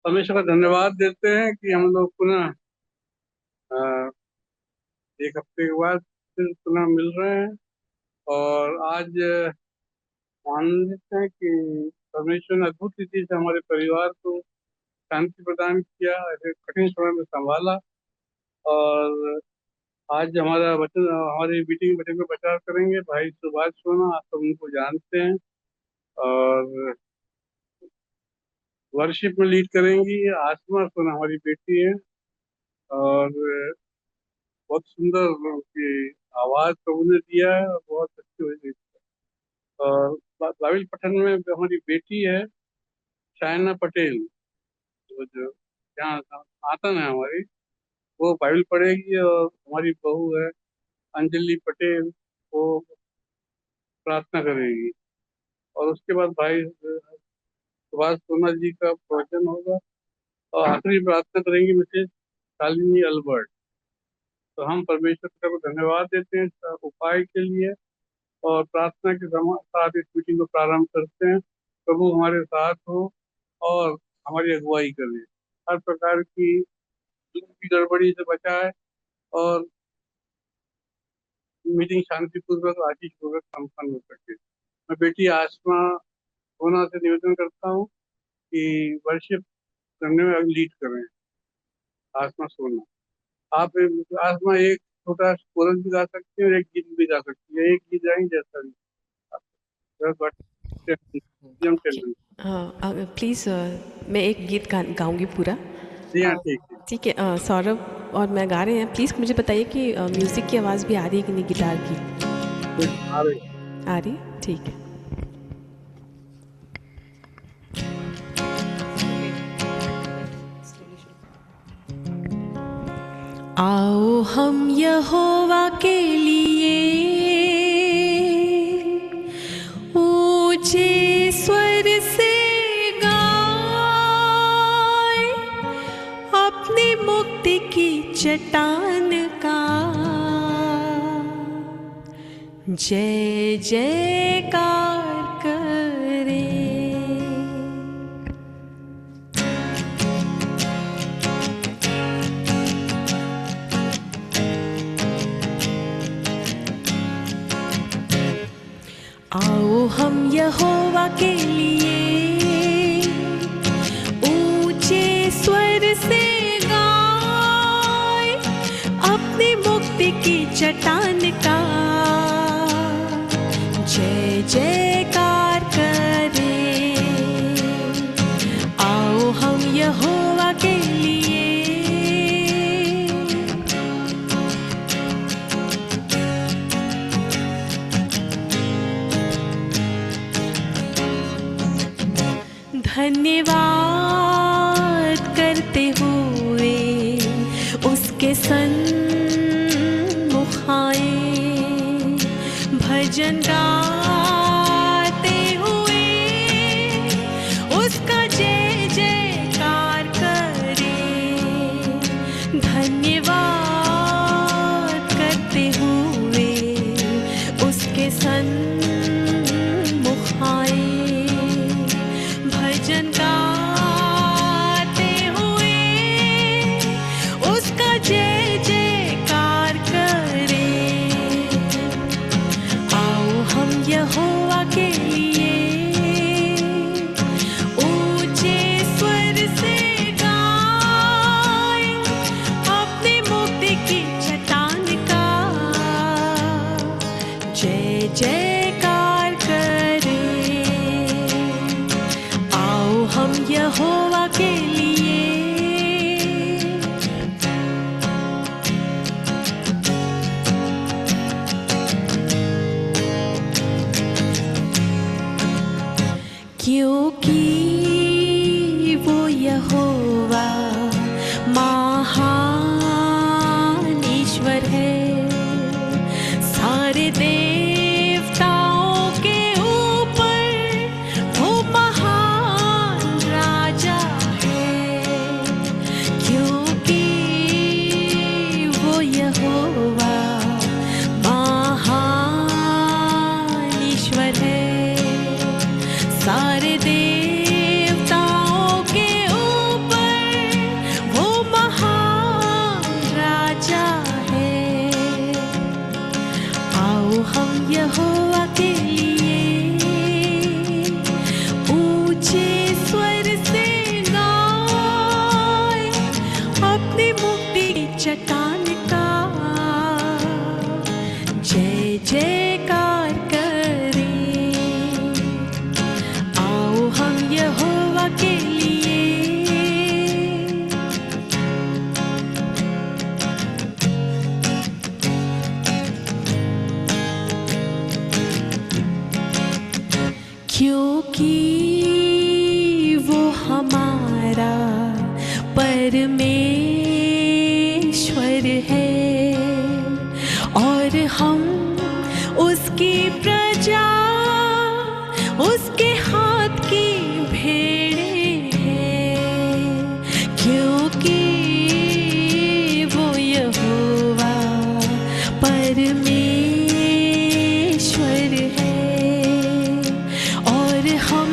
हमेशा का धन्यवाद देते हैं कि हम लोग पुनः अ, एक हफ्ते के बाद फिर पुनः मिल रहे हैं। और आज आनंदित हैं कि परमेश्वर ने अद्भुत रीति से हमारे परिवार को शांति प्रदान किया, ऐसे कठिन समय में संभाला। और आज हमारा वचन, हमारी मीटिंग वचन में प्रचार करेंगे भाई सुभाष सोना। आप सब उनको जानते हैं। और वर्शिप में लीड करेंगी आसमा सोना, हमारी बेटी है। और बहुत सुंदर उनकी आवाज प्रभु ने दिया है और बहुत अच्छी हुई। और बाइबल पठन में हमारी बेटी है शायना पटेल, वो जो यहाँ आतन है हमारी, वो बाइबल पढ़ेगी। और हमारी बहू है अंजलि पटेल, वो प्रार्थना करेगी। और उसके बाद भाई सुभाष सोना जी का प्रवचन होगा। और आखिरी प्रार्थना करेंगी मिसेज शालिनी अल्बर्ट। तो हम परमेश्वर पिता को धन्यवाद देते हैं इस उपाय के लिए और प्रार्थना के साथ इस मीटिंग को प्रारंभ करते हैं। प्रभु हमारे साथ हो और हमारी अगुवाई करे, हर प्रकार की गड़बड़ी से बचाए और मीटिंग शांतिपूर्वक आशीष पूर्वक संपन्न हो सके। मैं बेटी आसमा सोना से निवेदन करता हूँ कि वर्शिप करने में लीड करें। आसमा सोना, आप आसमा एक छोटा कोरस भी गा सकती हैं और एक गीत भी गा सकती है। एक गीत गाएंगे जैसा भी जम जी, टेंडन। प्लीज़ मैं एक गीत गाऊंगी पूरा। जी हाँ, ठीक है। ठीक है, सौरभ और मैं गा रहे हैं। प्लीज़ मुझे बताइए कि म्यूज़िक की आवाज़ भी आ रही है कि नहीं, गिटार की आ रही। आ रही? ठीक है। आओ हम यहोवा के लिए ऊंचे स्वर से गाएं, अपनी मुक्ति की चट्टान का जय जयकार करें। आओ हम यहोवा के लिए ऊंचे स्वर से गाएं, अपनी मुक्ति की चट्टान का जय जयकार करें। आओ हम यहोवा के लिए धन्यवाद करते हुए उसके सन्मुख आए, भजन गाते हुए उसका जय जयकार करें। धन्यवाद करते हुए उसके सन्मुख आए, भजन गाते हुए उसका जय जयकार करें। आओ हम यहोवा के लिए ऊंचे स्वर से गाएं, अपनी मुक्ति की चट्टान का जय जयकार करें। आओ हम यहोवा के लिए क्योंकि वो यहोवा महान ईश्वर है, सारे देवताओं के ऊपर वो महान राजा परमेश्वर है और हम उसकी प्रजा, उसके हाथ की भेड़ें हैं, क्योंकि वो यहोवा परमेश्वर है और हम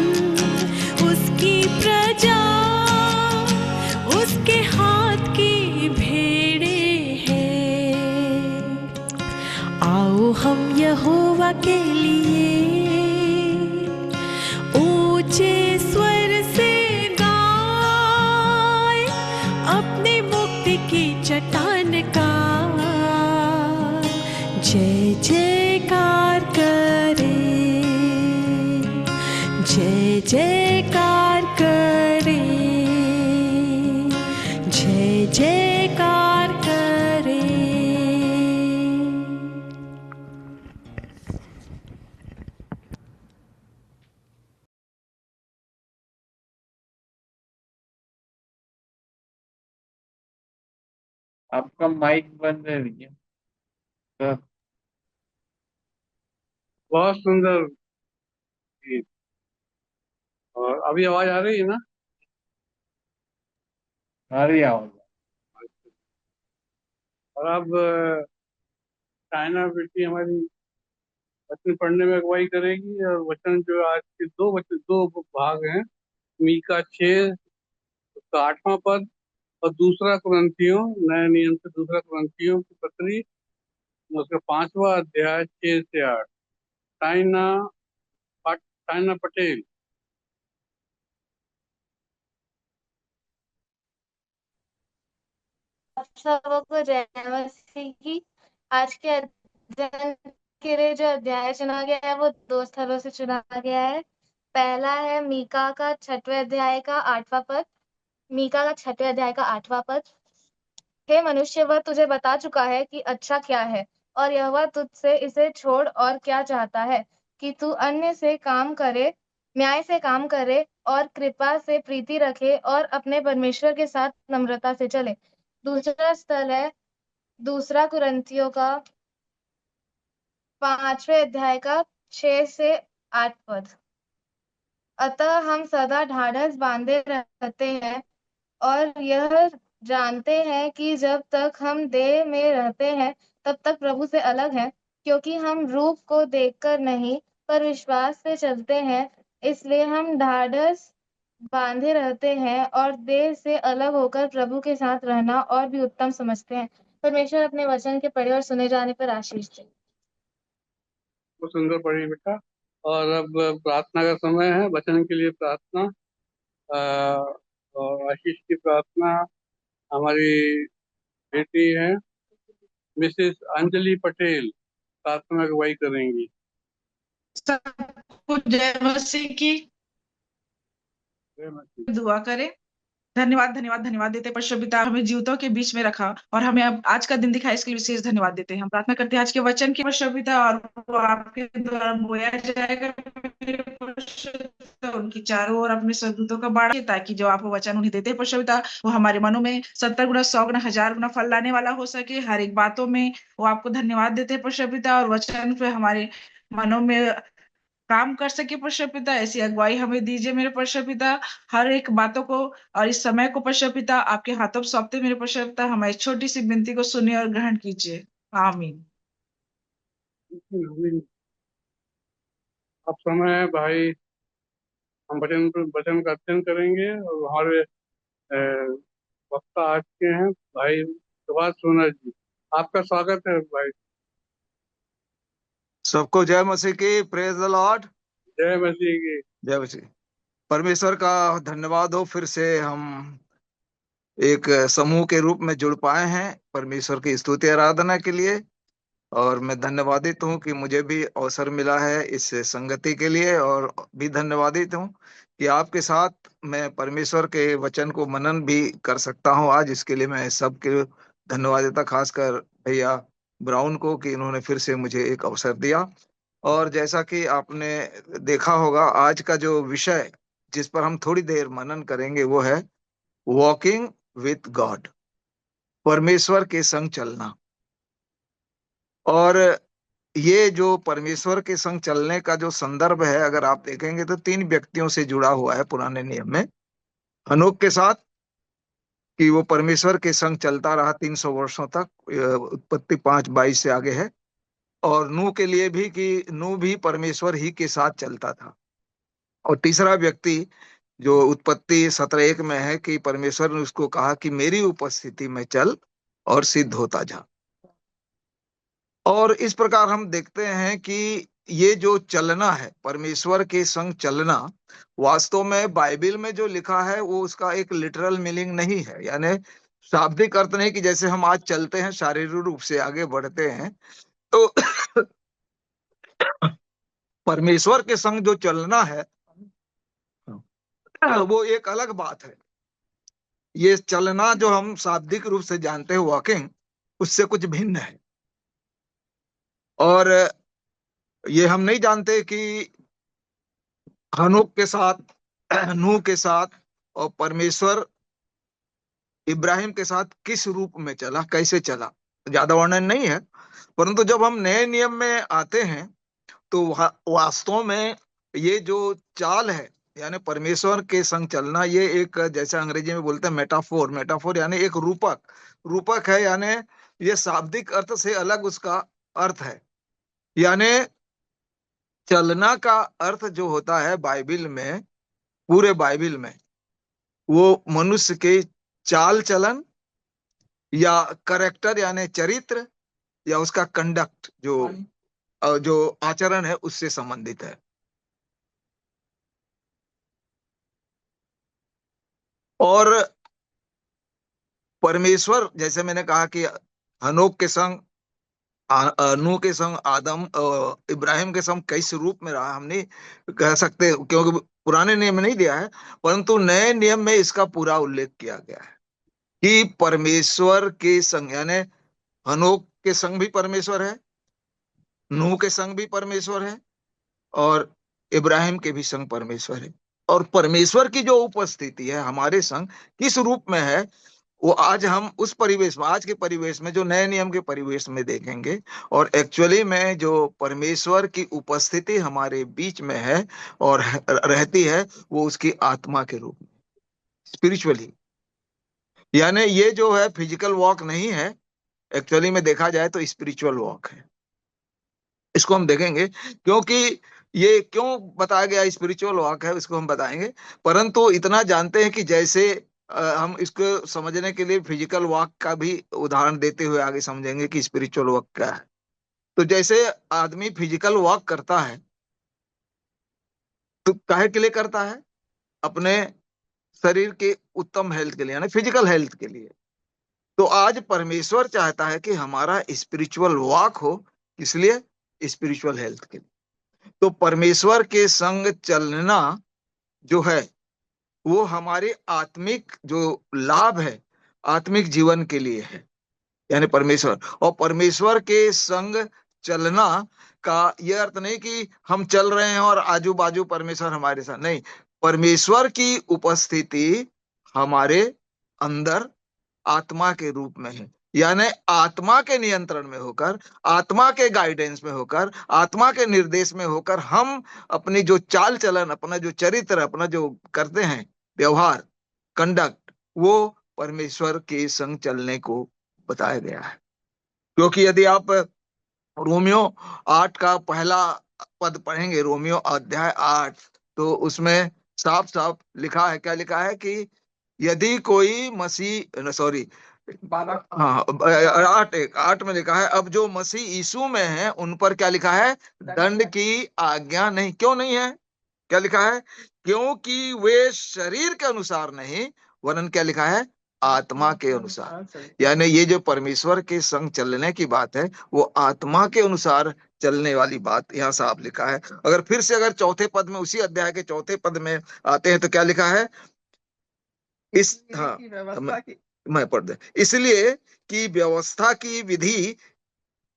उसकी प्रजा, उसके हाथ की भेड़ें हैं। आओ हम यहोवा के लिए ऊंचे स्वर से गाएं, अपने मुक्ति की चट्टान का जय जयकार करें, जय जयकार करें, जय जयकार करें। आपका माइक बंद है भैया। तो बहुत सुंदर गीत। और अभी आवाज आ रही है ना? हमारी आवाज। और अब चाइना बेटी हमारी वचन पढ़ने में अगुवाई करेगी। और वचन जो आज के दो भाग हैं, मीका 6 उसका 8वां पद और दूसरा कुरिन्थियों, नए नियम से दूसरा कुरिन्थियों की पत्री उसका 5वां अध्याय 6 से 8। टाइना टाइना पटेल। आप सबको जय मसीह की। आज के अध्ययन के लिए जो अध्याय चुना गया है वो 2 स्थलों से चुना गया है। पहला है मीका का 6वें अध्याय का 8वां पद। मीका का 6वें अध्याय का 8वां पद। हे मनुष्य, वह तुझे बता चुका है कि अच्छा क्या है, और यहोवा तुझसे इसे छोड़ और क्या चाहता है, कि तू अन्य से काम करे, न्याय से काम करे और कृपा से प्रीति रखे और अपने परमेश्वर के साथ नम्रता से चले। दूसरा स्थल है दूसरा कुरिन्थियों का 5वें अध्याय का 6 से 8 पद। अतः हम सदा ढाढ़स बांधे रहते हैं और यह जानते हैं कि जब तक हम देह में रहते हैं तब तक प्रभु से अलग हैं, क्योंकि हम रूप को देखकर नहीं पर विश्वास से चलते हैं। इसलिए हम ढाढ़स बांधे रहते हैं और देह से अलग होकर प्रभु के साथ रहना और भी उत्तम समझते हैं। परमेश्वर अपने वचन के पढ़े और सुने जाने पर आशीष दे। वो सुंदर पढ़ी बेटा। और अब प्रार्थना का समय है। वचन के लिए प्रार्थना और आशीष की प्रार्थना हमारी बेटी है मिसेस अंजलि पटेल प्रार्थना में अगुवाई करेंगी। सबको जय मसीह की। जय मसीह। दुआ करें। धन्यवाद धन्यवाद धन्यवाद देते हैं परमेश्वर पिता, हमें जीवितों के बीच में रखा और हमें अब आज का दिन दिखाया, इसके लिए विशेष धन्यवाद देते हैं। हम प्रार्थना करते हैं आज के वचन के परमेश्वर पिता, और वो आपके द्वारा बोया जाएगा परमेश्वर पिता, उनकी चारों ओर अपने स्वर्गदूतों का बाड़ा, ताकि जो आप वचन उन्हें देते हैं परमेश्वर पिता, वो हमारे मनों में 70 गुना 100 गुना 1000 गुना फल लाने वाला हो सके। हर एक बातों में वो आपको धन्यवाद देते हैं परमेश्वर पिता, और वचन पे हमारे मनों में काम कर सके परमेश्वर पिता, ऐसी अगुवाई हमें दीजिए मेरे परमेश्वर पिता। हर एक बातों को और इस समय को परमेश्वर पिता आपके हाथों में सौंपते मेरे परमेश्वर पिता, हमारी छोटी सी विनती को सुनिए और ग्रहण कीजिए। आमीन। अब समय है भाई, हम वचन का अध्ययन करेंगे। और हमारे वक्ता आज के हैं भाई सुभाष सोना जी। आपका स्वागत है भाई। सबको जय मसीह की। Praise the Lord. जय मसीह की। जय मसीह। परमेश्वर का धन्यवाद हो, फिर से हम एक समूह के रूप में जुड़ पाए हैं परमेश्वर की स्तुति आराधना के लिए। और मैं धन्यवादित हूं कि मुझे भी अवसर मिला है इस संगति के लिए, और भी धन्यवादित हूं कि आपके साथ मैं परमेश्वर के वचन को मनन भी कर सकता हूं आज। इसके लिए मैं सबके धन्यवाद देता, खासकर भैया ब्राउन को कि इन्होंने फिर से मुझे एक अवसर दिया। और जैसा कि आपने देखा होगा, आज का जो विषय जिस पर हम थोड़ी देर मनन करेंगे वो है वॉकिंग विथ गॉड, परमेश्वर के संग चलना। और ये जो परमेश्वर के संग चलने का जो संदर्भ है, अगर आप देखेंगे तो 3 व्यक्तियों से जुड़ा हुआ है पुराने नियम में। हनोक के साथ कि वो परमेश्वर के संग चलता रहा 300 वर्षों तक, उत्पत्ति 5:22 से आगे है। और नूह के लिए भी कि नूह भी परमेश्वर ही के साथ चलता था। और तीसरा व्यक्ति जो उत्पत्ति 17:1 में है कि परमेश्वर ने उसको कहा कि मेरी उपस्थिति में चल और सिद्ध होता जा। और इस प्रकार हम देखते हैं कि ये जो चलना है, परमेश्वर के संग चलना, वास्तव में बाइबल में जो लिखा है वो उसका एक लिटरल मीनिंग नहीं है, यानी शाब्दिक अर्थ नहीं कि जैसे हम आज चलते हैं शारीरिक रूप से आगे बढ़ते हैं। तो परमेश्वर के संग जो चलना है वो एक अलग बात है। ये चलना जो हम शाब्दिक रूप से जानते हैं वॉकिंग, उससे कुछ भिन्न है। और ये हम नहीं जानते कि हनोक के साथ, नूह के साथ और परमेश्वर इब्राहिम के साथ किस रूप में चला, कैसे चला, ज्यादा वर्णन नहीं है। परंतु जब हम नए नियम में आते हैं तो वास्तव में ये जो चाल है, यानी परमेश्वर के संग चलना, ये एक, जैसे अंग्रेजी में बोलते हैं मेटाफोर, मेटाफोर यानी एक रूपक, रूपक है। यानी ये शाब्दिक अर्थ से अलग उसका अर्थ है। यानी चलना का अर्थ जो होता है बाइबल में, पूरे बाइबल में, वो मनुष्य के चाल चलन या करेक्टर यानी चरित्र, या उसका कंडक्ट जो आचरण है उससे संबंधित है। और परमेश्वर, जैसे मैंने कहा कि हनोक के संग, नूह के संग, आदम, इब्राहिम के संग किस रूप में रहा, हम नहीं कह सकते क्योंकि पुराने नियम में नहीं दिया है। परंतु नए नियम में इसका पूरा उल्लेख किया गया है कि परमेश्वर के संग, यानी हनोक के संग भी परमेश्वर है, नूह के संग भी परमेश्वर है, और इब्राहिम के भी संग परमेश्वर है। और परमेश्वर की जो उपस्थिति है हमारे संग किस रूप में है, वो आज हम उस परिवेश में, आज के परिवेश में, जो नए नियम के परिवेश में देखेंगे। और एक्चुअली में जो परमेश्वर की उपस्थिति हमारे बीच में है और रहती है, वो उसकी आत्मा के रूप में, स्पिरिचुअली। यानी ये जो है फिजिकल वॉक नहीं है, एक्चुअली में देखा जाए तो स्पिरिचुअल वॉक है। इसको हम देखेंगे, क्योंकि ये क्यों बताया गया स्पिरिचुअल वॉक है उसको हम बताएंगे। परंतु इतना जानते हैं कि जैसे हम इसको समझने के लिए फिजिकल वॉक का भी उदाहरण देते हुए आगे समझेंगे कि स्पिरिचुअल वॉक क्या है। तो जैसे आदमी फिजिकल वॉक करता है तो काहे के लिए करता है? अपने शरीर के उत्तम हेल्थ के लिए, यानी फिजिकल हेल्थ के लिए। तो आज परमेश्वर चाहता है कि हमारा स्पिरिचुअल वॉक हो, इसलिए स्पिरिचुअल हेल्थ के लिए। तो परमेश्वर के संग चलना जो है वो हमारे आत्मिक जो लाभ है, आत्मिक जीवन के लिए है। यानी परमेश्वर, और परमेश्वर के संग चलना का यह अर्थ नहीं कि हम चल रहे हैं और आजू बाजू परमेश्वर हमारे साथ, नहीं। परमेश्वर की उपस्थिति हमारे अंदर आत्मा के रूप में है, यानी आत्मा के नियंत्रण में होकर, आत्मा के गाइडेंस में होकर, आत्मा के निर्देश में होकर हम अपनी जो चाल चलन, अपना जो चरित्र, अपना जो करते हैं व्यवहार, कंडक्ट, वो परमेश्वर के संग चलने को बताया गया है। क्योंकि यदि आप रोमियो 8 का पहला पद पढ़ेंगे, रोमियो अध्याय 8, तो उसमें साफ साफ लिखा है, क्या लिखा है कि यदि कोई मसीह, सॉरी, 8 में लिखा है, अब जो मसीह यीशु में है उन पर क्या लिखा है? दंड की आज्ञा नहीं। क्यों नहीं है? क्या लिखा है? क्योंकि वे शरीर के अनुसार नहीं, वरन क्या लिखा है? आत्मा के अनुसार। यानी ये जो परमेश्वर के संग चलने की बात है वो आत्मा के अनुसार चलने वाली बात यहाँ साफ लिखा है। अगर फिर से अगर चौथे पद में, उसी अध्याय के चौथे पद में आते हैं तो क्या लिखा है? मैं पढ़ दे, इसलिए कि व्यवस्था की विधि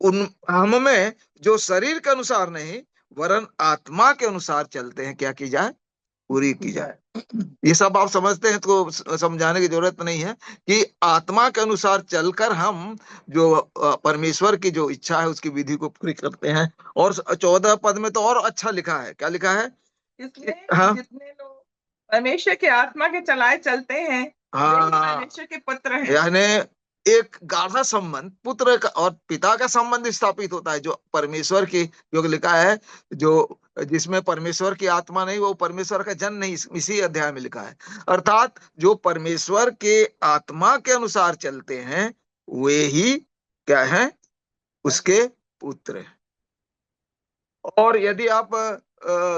उन हम में जो शरीर के अनुसार नहीं वरन आत्मा के अनुसार चलते हैं, क्या की जाए? पूरी की जाए। ये सब आप समझते हैं तो समझाने की जरूरत नहीं है कि आत्मा के अनुसार चलकर हम जो परमेश्वर की जो इच्छा है उसकी विधि को पूरी करते हैं। और 14 पद में तो और अच्छा लिखा है, क्या लिखा है? इसलिए हाँ जितने लोग परमेश्वर के आत्मा के चलाए चलते हैं वे ही हाँ, परमेश्वर के पुत्र हैं। यानी एक गाढ़ा संबंध पुत्र का और पिता का संबंध स्थापित होता है, जो परमेश्वर की, जो लिखा है, जो जिसमें परमेश्वर की आत्मा नहीं वो परमेश्वर का जन नहीं, इसी अध्याय में लिखा है। अर्थात जो परमेश्वर के आत्मा के अनुसार चलते हैं वे ही क्या है? उसके पुत्र हैं। और यदि आप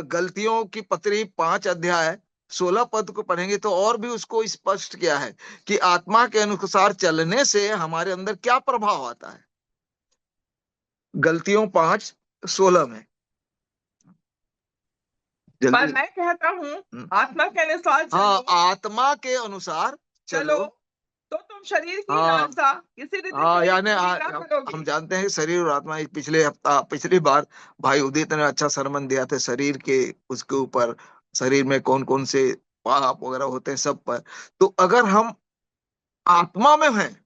गलतियों की पत्री 5 अध्याय 16 पद को पढ़ेंगे तो और भी उसको स्पष्ट किया है कि आत्मा के अनुसार चलने से हमारे अंदर क्या प्रभाव आता है। गलतियों 5:16 में पर जल्दी। मैं कहता हूँ आत्मा के अनुसार हाँ, चलो, आत्मा के अनुसार चलो। तो तुम शरीर की हाँ लालसा किसी रीति हाँ, से यानी पूरी ना करोगे। हम जानते हैं कि शरीर और आत्मा, पिछली बार भाई उदित ने अच्छा सरमन दिया था शरीर के, उसके ऊपर, शरीर में कौन कौन से पाप वगैरह होते हैं सब पर। तो अगर हम आत्मा में हैं,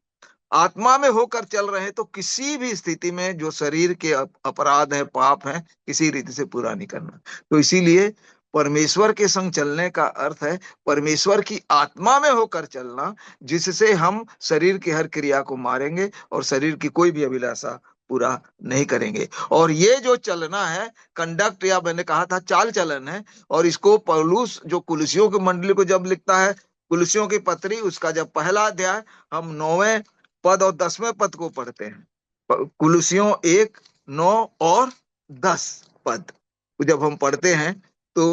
आत्मा में होकर चल रहे हैं, तो किसी भी स्थिति में जो शरीर के अपराध है, पाप है, किसी रीति से पूरा नहीं करना। तो इसीलिए परमेश्वर के संग चलने का अर्थ है परमेश्वर की आत्मा में होकर चलना, जिससे हम शरीर की हर क्रिया को मारेंगे और शरीर की कोई भी अभिलाषा पूरा नहीं करेंगे। और ये जो चलना है कंडक्ट, या मैंने कहा था चाल चलन है। और इसको पौलुस जो कुलुसियों की मंडली को जब लिखता है, कुलुसियों की पत्री उसका जब पहला अध्याय, हम 9वें पद और 10वें पद को पढ़ते हैं। कुलुसियों 1:9 और 10 पद को जब हम पढ़ते हैं तो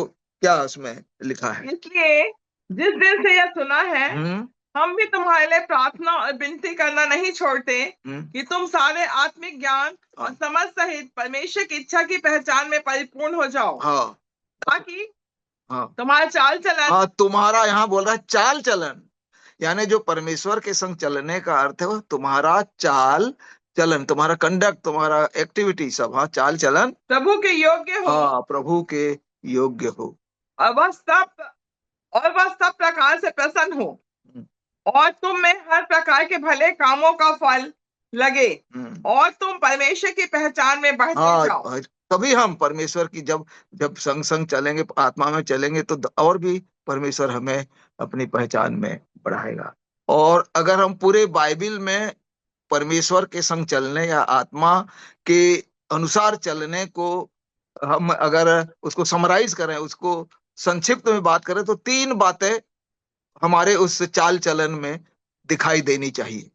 क्या उसमें लिखा है? इसलिए जिस दिन से यह सुना है हम भी तुम्हारे लिए प्रार्थना और विनती करना नहीं छोड़ते कि तुम सारे आत्मिक ज्ञान और समझ सहित परमेश्वर की इच्छा की पहचान में परिपूर्ण हो जाओ। हाँ ताकि हाँ तुम्हारा चाल चलन, हाँ, तुम्हारा, यहाँ बोल रहा है चाल चलन, यानी जो परमेश्वर के संग चलने का अर्थ है वो तुम्हारा चाल चलन, तुम्हारा कंडक्ट, तुम्हारा एक्टिविटी सब, हाँ, चाल चलन प्रभु के योग्य हो। हाँ, प्रभु के योग्य हो। और वह सब प्रकार से प्रसन्न हो और तुम में हर प्रकार के भले कामों का फल लगे और तुम परमेश्वर की पहचान में बढ़ते जाओ। हाँ, तभी हम परमेश्वर की जब संग संग चलेंगे, आत्मा में चलेंगे, तो और भी परमेश्वर हमें अपनी पहचान में बढ़ाएगा। और अगर हम पूरे बाइबल में परमेश्वर के संग चलने या आत्मा के अनुसार चलने को हम अगर उसको समराइज करें, उसको संक्षिप्त में बात करें, तो 3 बातें हमारे उस चाल चलन में दिखाई देनी चाहिए।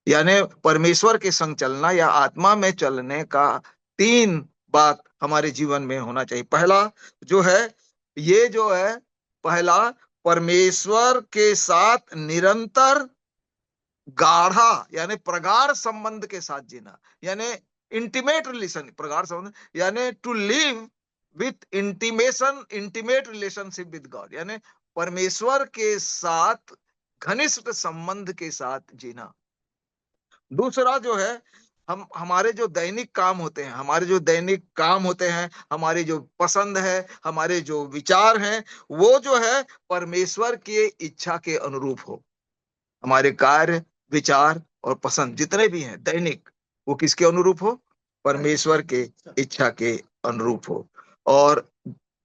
यानी परमेश्वर के संग चलना या आत्मा में चलने का 3 बात हमारे जीवन में होना चाहिए। पहला जो है, ये जो है, पहला, परमेश्वर के साथ निरंतर गाढ़ा यानी प्रगाढ़ संबंध के साथ जीना, यानी इंटीमेट रिलेशन, प्रगाढ़ संबंध यानी to live with intimate relationship with God, यानी परमेश्वर के साथ घनिष्ठ संबंध के साथ जीना। दूसरा जो है, हमारे जो दैनिक काम होते हैं, हमारी जो पसंद है, हमारे जो विचार हैं, वो जो है परमेश्वर की इच्छा के अनुरूप हो। हमारे कार्य, विचार और पसंद जितने भी हैं दैनिक, वो किसके अनुरूप हो? परमेश्वर के इच्छा के अनुरूप हो। और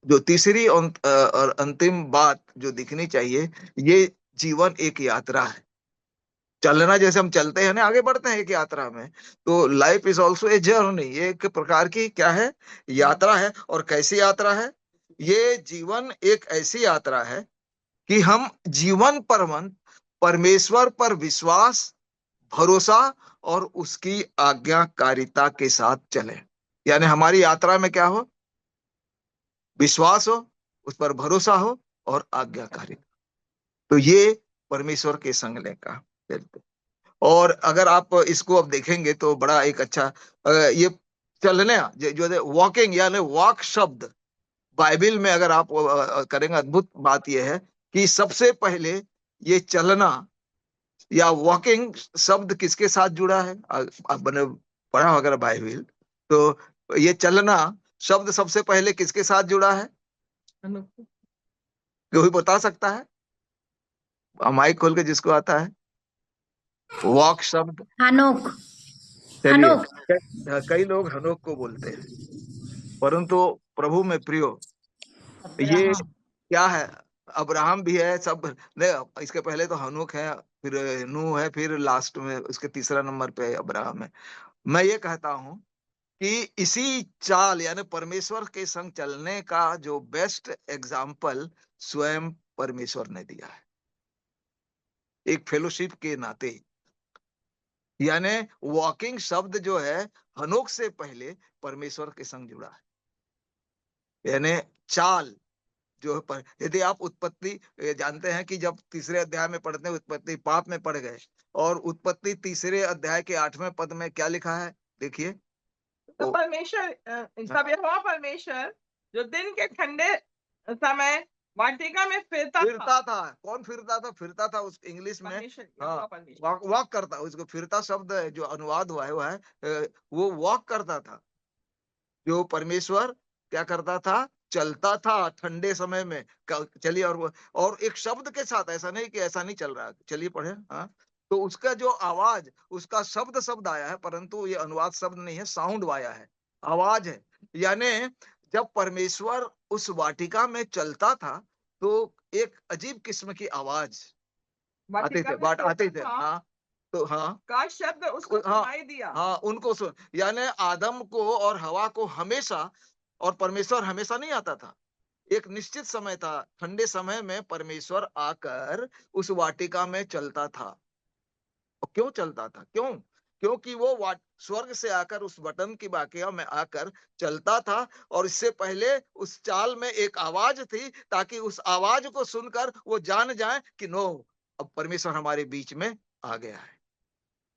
जो तीसरी और अंतिम बात जो दिखनी चाहिए, ये जीवन एक यात्रा है। चलना, जैसे हम चलते हैं ना, आगे बढ़ते हैं एक यात्रा में, तो life is also a journey, ये एक प्रकार की क्या है? यात्रा है। और कैसी यात्रा है? ये जीवन एक ऐसी यात्रा है कि हम जीवन परमंत परमेश्वर पर विश्वास, भरोसा और उसकी आज्ञाकारिता के साथ चले। यानी हमारी यात्रा में क्या हो? विश्वास हो, उस पर भरोसा हो और आज्ञाकारिता। तो ये परमेश्वर के संग का चलते। और अगर आप इसको अब देखेंगे तो बड़ा एक अच्छा, ये चलने जो वॉकिंग यानी वॉक शब्द बाइबल में अगर आप करेंगे, अद्भुत बात यह है कि सबसे पहले ये चलना या वॉकिंग शब्द किसके साथ जुड़ा है? आपने पढ़ा अगर बाइबल, तो ये चलना शब्द सबसे पहले किसके साथ जुड़ा है? कोई बता सकता है? माइक खोल के जिसको आता है। वॉक शब्द, हनोक। चलिए, हनोक। कई लोग हनोक को बोलते हैं, परंतु प्रभु में प्रियो ये अब्राहम। क्या है? अब्राहम भी है, सब नहीं, इसके पहले तो हनोक है, फिर नूह है, फिर लास्ट में उसके तीसरा नंबर पे अब्राहम है। मैं ये कहता हूं कि इसी चाल यानी परमेश्वर के संग चलने का जो बेस्ट एग्जाम्पल स्वयं परमेश्वर ने दिया है, एक फेलोशिप के नाते। यानी वॉकिंग शब्द जो है हनोक से पहले परमेश्वर के संग जुड़ा है। यानी चाल जो है यदि आप उत्पत्ति जानते हैं कि जब तीसरे अध्याय में पढ़ते हैं, उत्पत्ति पाप में पड़ गए, और उत्पत्ति तीसरे अध्याय के 8वें पद में क्या लिखा है, देखिए। तो परमेश्वर, तब यहोवा परमेश्वर जो दिन के ठंडे समय वाटिका में फिरता था। कौन फिरता था? फिरता था उस इंग्लिश में हाँ, वॉक करता। उसको फिरता शब्द जो अनुवाद हुआ है वो है वो वॉक करता था। जो परमेश्वर क्या करता था? चलता था ठंडे समय में। चलिए, और एक शब्द के साथ, ऐसा नहीं कि ऐसा नहीं चल रहा है, चलिए पढ़े। हाँ, तो उसका जो आवाज, उसका शब्द आया है, परंतु ये अनुवाद शब्द नहीं है, साउंड आया है, आवाज है। यानी जब परमेश्वर उस वाटिका में चलता था तो एक अजीब किस्म की आवाज आते थे। हाँ, तो हाँ का शब्द उसको सुनाई दिया। हाँ, उनको सुन, यानी आदम को और हवा को हमेशा, और परमेश्वर हमेशा नहीं आता था, एक निश्चित समय था, ठंडे समय में परमेश्वर आकर उस वाटिका में चलता था। और क्यों चलता था? क्योंकि वो स्वर्ग से आकर उस वतन की वाटिका में आकर चलता था, और इससे पहले उस चाल में एक आवाज थी, ताकि उस आवाज को सुनकर वो जान जाए कि नो, अब परमेश्वर हमारे बीच में आ गया है।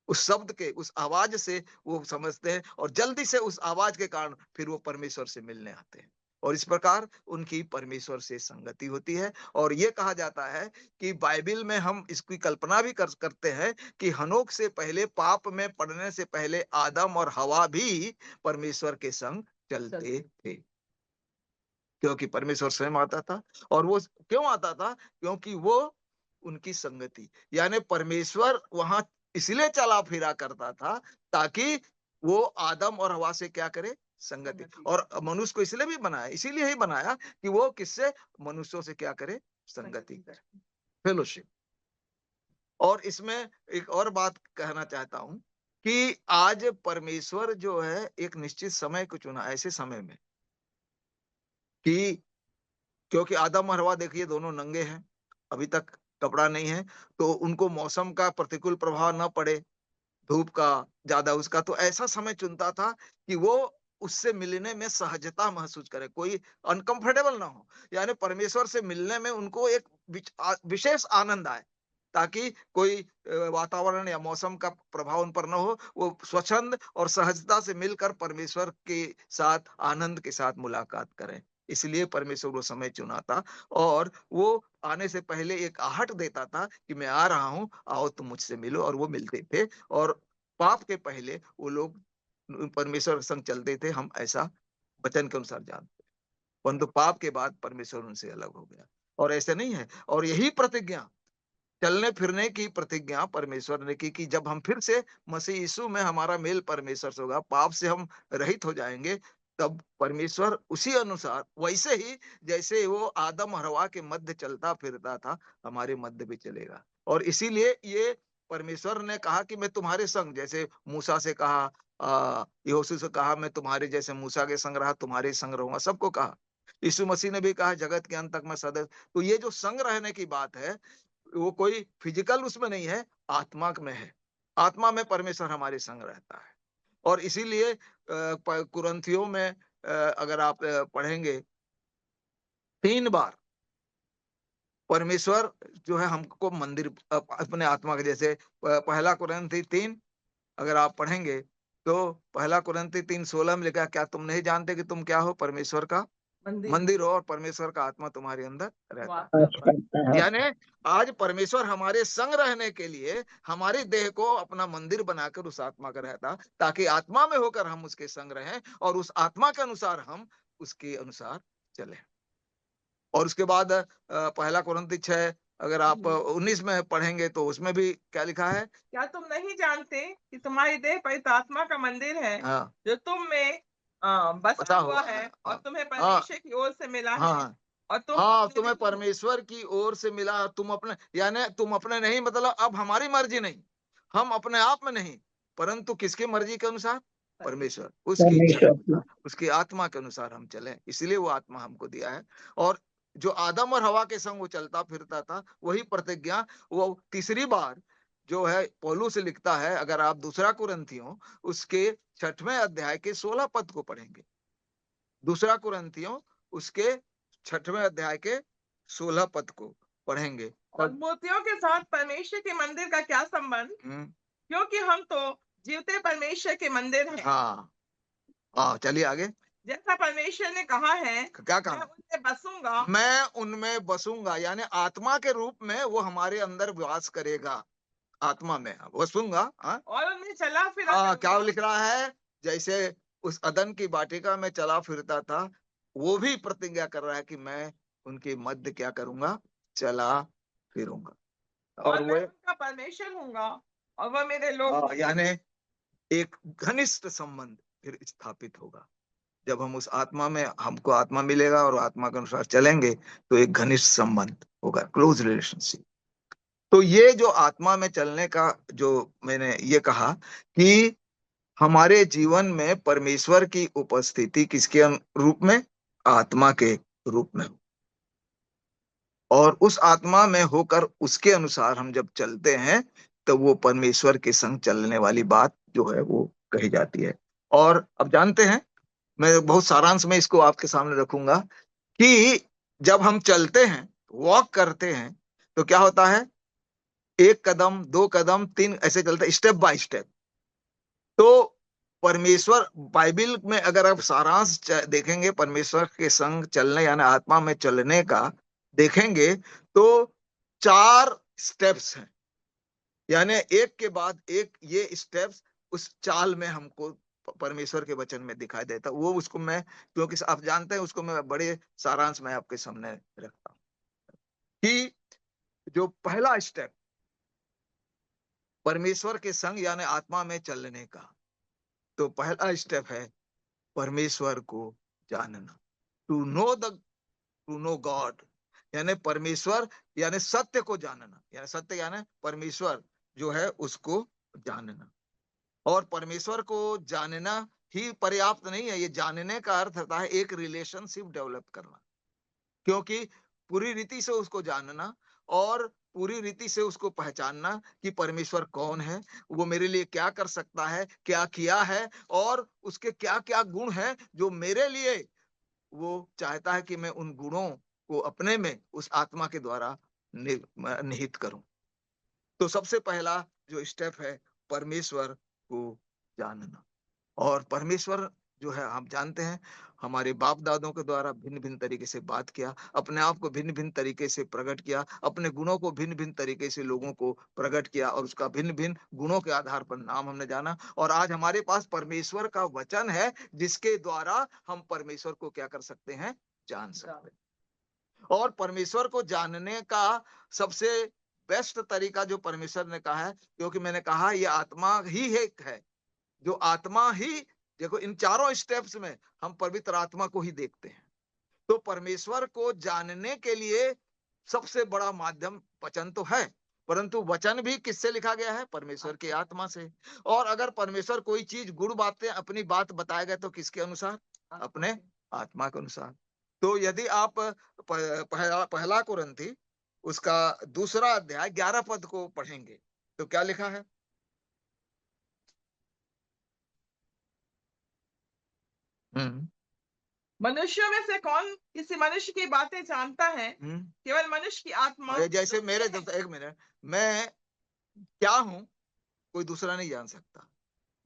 उस शब्द के, उस आवाज से वो समझते हैं, और जल्दी से उस आवाज के कारण फिर वो परमेश्वर से मिलने आते हैं, और इस प्रकार उनकी परमेश्वर से संगति होती है। और ये कहा जाता है कि बाइबल में हम इसकी कल्पना भी करते हैं कि हनोक से पहले, पाप में पड़ने से पहले, आदम और हवा भी परमेश्वर के संग चलते थे, क्योंकि परमेश्वर स्वयं आता था। और वो क्यों आता था? क्योंकि वो उनकी संगति, यानी परमेश्वर वहां इसलिए चला फिरा करता था ताकि वो आदम और हवा से क्या करे? संगति। और मनुष्य को इसलिए भी बनाया, इसीलिए ही बनाया कि वो किससे? मनुष्यों से क्या करे? संगति करे, फेलोशिप। और इसमें एक और बात कहना चाहता हूं कि आज परमेश्वर जो है एक निश्चित समय को चुना, ऐसे समय में कि क्योंकि आदम और हवा देखिए दोनों नंगे हैं, अभी तक कपड़ा नहीं है, तो उनको मौसम का प्रतिकूल प्रभाव न पड़े, धूप का ज्यादा उसका, तो ऐसा समय चुनता था कि वो उससे मिलने में सहजता महसूस करे, कोई अनकंफर्टेबल ना हो। यानी परमेश्वर से मिलने में उनको एक विशेष आनंद आए, ताकि कोई वातावरण या मौसम का प्रभाव उन पर न हो, वो स्वच्छंद और सहजता से मिलकर परमेश्वर के साथ आनंद के साथ मुलाकात करें। इसलिए परमेश्वर वो समय चुना था, और वो आने से पहले एक आहट देता था कि मैं आ रहा हूं, आओ तुम मुझसे मिलो, और वो मिलते थे। और पाप के पहले वो लोग परमेश्वर संग चलते थे, हम ऐसा वचन के अनुसार जानते हैं। परंतु पाप के बाद परमेश्वर उनसे अलग हो गया, और ऐसे नहीं है। और यही प्रतिज्ञा, चलने फिरने की प्रतिज्ञा परमेश्वर ने की कि जब हम फिर से मसीह यीशु में हमारा मेल परमेश्वर से होगा, पाप से हम रहित हो जाएंगे, तब परमेश्वर उसी अनुसार, वैसे ही जैसे वो आदम और हवा के मध्य चलता फिरता था, हमारे मध्य भी चलेगा। और इसीलिए ये परमेश्वर ने कहा कि मैं तुम्हारे संग, जैसे मूसा से कहा, यहोशू से कहा, मैं तुम्हारे जैसे मूसा के संग रहा, तुम्हारे संग रहूंगा, सबको कहा। यीशु मसीह ने भी कहा, जगत के अंत तक मैं सदैव। तो ये जो संग रहने की बात है, वो कोई फिजिकल उसमें नहीं है, आत्मा में है। आत्मा में परमेश्वर हमारे संग रहता है। और इसीलिए कुरिन्थियों में अगर आप पढ़ेंगे, 3 बार परमेश्वर जो है हमको मंदिर अपने आत्मा के, जैसे पहला कुरिन्थी 3 अगर आप पढ़ेंगे तो पहला कुरिन्थी 3:16 में लिखा, क्या तुम नहीं जानते कि तुम क्या हो? परमेश्वर का मंदिर हो, और परमेश्वर का आत्मा तुम्हारे अंदर रहता है। यानी आज परमेश्वर हमारे संग रहने के लिए हमारे देह को अपना मंदिर बनाकर उस आत्मा का रहता, ताकि आत्मा में होकर हम उसके संग रहें, और उस आत्मा के अनुसार हम उसके अनुसार चलें। और उसके बाद पहला कुरिन्ती 6 अगर आप 19 में पढ़ेंगे तो उसमें भी क्या लिखा है? क्या तुम नहीं जानते कि तुम्हारी देह पवित्र आत्मा का मंदिर है, हाँ, जो तुम में बसा बसा हुआ हुआ है है। और तुम्हें हाँ, परमेश्वर की ओर से मिला है, हाँ, और तुम हाँ, अपने तुम्हें नहीं परमेश्वर की ओर से मिला, तुम अपने, यानी तुम अपने नहीं, मतलब अब हमारी मर्जी नहीं, हम अपने आप में नहीं, परंतु किसकी मर्जी के अनुसार? परमेश्वर, उसकी इच्छा के अनुसार, उसकी आत्मा के अनुसार हम चले, इसलिए वो आत्मा हमको दिया है। और जो आदम और हवा के संग वो चलता फिरता था, वही प्रतिज्ञा वो तीसरी बार जो है पौलुस लिखता है। अगर आप दूसरा कुरिन्थियों उसके 6वें अध्याय के 16 पद को पढ़ेंगे, दूसरा कुरिन्थियों उसके 6वें अध्याय के 16 पद को पढ़ेंगे। और मूर्तियों के साथ परमेश्वर के मंदिर का क्या संबंध? क्योंकि हम तो जीवते परमेश्वर के मंदिर हैं। हाँ, हाँ, चलिए आगे। जैसा परमेश्वर ने कहा है, क्या कहा? मैं उनमें बसूंगा, मैं उनमें बसूंगा, यानी आत्मा के रूप में वो हमारे अंदर वास करेगा, आत्मा में बसूंगा। हाँ, और उनमें चला फिरा क्या करूंगा। लिख रहा है? जैसे उस अदन की वाटिका में चला फिरता था, वो भी प्रतिज्ञा कर रहा है कि मैं उनके मध्य क्या करूंगा? चला फिरूंगा। और और मैं वो उनका परमेश्वर हूंगा और वह मेरे लोग होंगे। यानी एक घनिष्ठ संबंध फिर स्थापित होगा। जब हम उस आत्मा में, हमको आत्मा मिलेगा और आत्मा के अनुसार चलेंगे, तो एक घनिष्ठ संबंध होगा, क्लोज रिलेशनशिप। तो ये जो आत्मा में चलने का जो मैंने ये कहा कि हमारे जीवन में परमेश्वर की उपस्थिति किसके रूप में? आत्मा के रूप में। और उस आत्मा में होकर उसके अनुसार हम जब चलते हैं, तो वो परमेश्वर के संग चलने वाली बात जो है वो कही जाती है। और अब जानते हैं, मैं बहुत सारांश में इसको आपके सामने रखूंगा कि जब हम चलते हैं, वॉक करते हैं, तो क्या होता है? 1 कदम, 2 कदम, 3, ऐसे चलते, स्टेप बाय स्टेप। तो परमेश्वर, बाइबिल में अगर आप सारांश देखेंगे परमेश्वर के संग चलने यानी आत्मा में चलने का देखेंगे, तो 4 स्टेप्स हैं, यानी एक के बाद एक ये स्टेप्स उस चाल में हमको परमेश्वर के वचन में दिखाई देता। वो उसको मैं, क्योंकि आप जानते हैं, उसको मैं बड़े सारांश में आपके सामने रखता हूं कि जो पहला स्टेप परमेश्वर के संग यानी आत्मा में चलने का, तो पहला स्टेप है परमेश्वर को जानना, टू नो गॉड, यानी परमेश्वर, यानी सत्य को जानना, यानी सत्य यानी परमेश्वर जो है उसको जानना। और परमेश्वर को जानना ही पर्याप्त नहीं है, ये जानने का अर्थ होता है एक रिलेशनशिप डेवलप करना, क्योंकि पूरी रीति से उसको जानना और पूरी रीति से उसको पहचानना कि परमेश्वर कौन है, वो मेरे लिए क्या कर सकता है, क्या किया है, और उसके क्या क्या गुण हैं जो मेरे लिए वो चाहता है कि मैं उन गुणों को अपने में उस आत्मा के द्वारा निहित करूं। तो सबसे पहला जो स्टेप है परमेश्वर को जानना। और परमेश्वर जो है हम जानते हैं, हमारे बाप दादों के द्वारा भिन्न भिन्न तरीके से बात किया, अपने आप को भिन्न भिन्न तरीके से प्रकट किया, अपने गुणों को भिन्न भिन्न तरीके से लोगों को प्रकट किया, और उसका भिन्न भिन्न गुणों के आधार पर नाम हमने जाना। और आज हमारे पास परमेश्वर का वचन है, जिसके द्वारा हम परमेश्वर को क्या कर सकते हैं? जान सकते हैं। और परमेश्वर को जानने का सबसे बेस्ट तरीका जो परमेश्वर ने कहा है, क्योंकि मैंने कहा ये आत्मा ही एक है, जो आत्मा ही, देखो इन चारों स्टेप्स में हम पवित्र आत्मा को ही देखते हैं। तो परमेश्वर को जानने के लिए सबसे बड़ा माध्यम वचन तो है, परंतु वचन भी किससे लिखा गया है? परमेश्वर की आत्मा से। और अगर परमेश्वर कोई चीज गुण बातें अपनी बात बताएगा तो किसके अनुसार? अपने आत्मा के अनुसार। तो यदि आप पहला कुरिन्थी उसका दूसरा अध्याय 11 पद को पढ़ेंगे, तो क्या लिखा है? मनुष्यों में से कौन किसी मनुष्य की बातें जानता है? केवल मनुष्य की आत्मा। जैसे मेरे, एक मिनट, मैं क्या हूं कोई दूसरा नहीं जान सकता।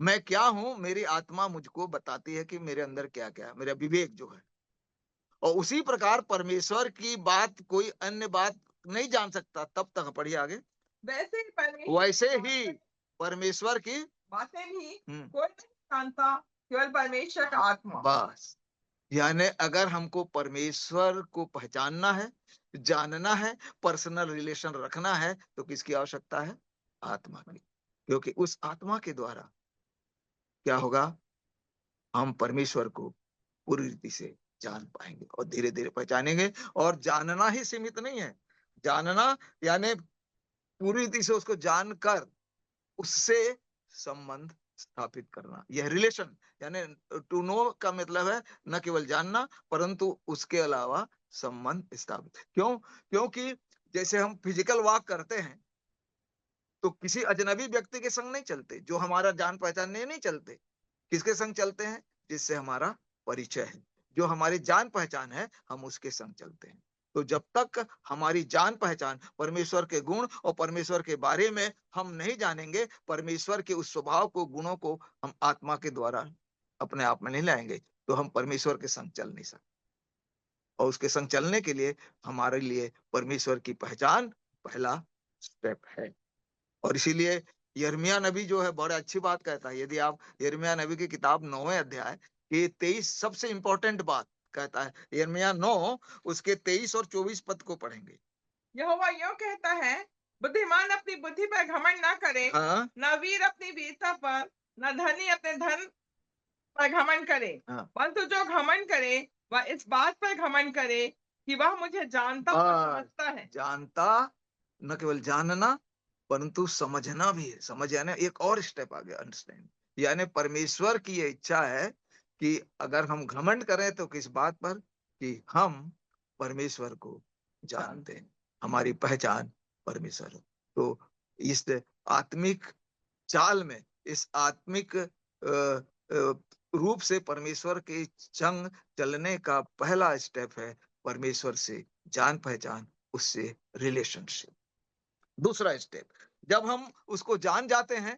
मैं क्या हूं, मेरी आत्मा मुझको बताती है कि मेरे अंदर क्या क्या है, मेरा विवेक जो है। और उसी प्रकार परमेश्वर की बात कोई अन्य बात नहीं जान सकता। तब तक पढ़िए आगे। वैसे ही परमेश्वर की बातें भी कोई नहीं जानता, केवल परमेश्वर का आत्मा। बस यानी अगर हमको परमेश्वर को पहचानना है, जानना है, पर्सनल रिलेशन रखना है, तो किसकी आवश्यकता है? आत्मा की। क्योंकि उस आत्मा के द्वारा क्या होगा? हम परमेश्वर को पूरी रीति से जान पाएंगे और धीरे धीरे पहचानेंगे। और जानना ही सीमित नहीं है, जानना यानी पूरी रीति से उसको जानकर उससे संबंध स्थापित करना, यह रिलेशन। यानी टू नो का मतलब है न केवल जानना, परंतु उसके अलावा संबंध स्थापित। क्यों? क्योंकि जैसे हम फिजिकल वॉक करते हैं तो किसी अजनबी व्यक्ति के संग नहीं चलते, जो हमारा जान पहचानने नहीं चलते। किसके संग चलते हैं? जिससे हमारा परिचय है, जो हमारी जान पहचान है, हम उसके संग चलते हैं। तो जब तक हमारी जान पहचान परमेश्वर के गुण और परमेश्वर के बारे में हम नहीं जानेंगे, परमेश्वर के उस स्वभाव को, गुणों को हम आत्मा के द्वारा अपने आप में नहीं लाएंगे, तो हम परमेश्वर के संग चल नहीं सकते। और उसके संग चलने के लिए हमारे लिए परमेश्वर की पहचान पहला स्टेप है। और इसीलिए यिर्मयाह नबी जो है बड़े अच्छी बात कहता है। यदि आप यिर्मयाह नबी की किताब 9वें अध्याय के 23 सबसे इंपॉर्टेंट बात कहता है, यिर्मयाह 9 उसके 23 और 24 पद को पढ़ेंगे। यहोवा यूं कहता है, बुद्धिमान अपनी बुद्धि पर घमंड न करे, हाँ, न वीर अपनी वीरता पर, न धनी अपने धन पर घमंड करे, हाँ, परंतु जो घमंड करे वह इस बात पर घमंड करे कि वह मुझे जानता और समझता है। जानता, न केवल जानना परंतु समझना भी है। समझ यानी एक और स्टेप आ गया, अंडरस्टैंड। यानी परमेश्वर की ये इच्छा है कि अगर हम घमंड करें तो किस बात पर? कि हम परमेश्वर को जानते हैं, हमारी पहचान परमेश्वर है। तो इस आत्मिक चाल में, इस आत्मिक रूप से परमेश्वर के संग चलने का पहला स्टेप है परमेश्वर से जान पहचान, उससे रिलेशनशिप। दूसरा स्टेप, जब हम उसको जान जाते हैं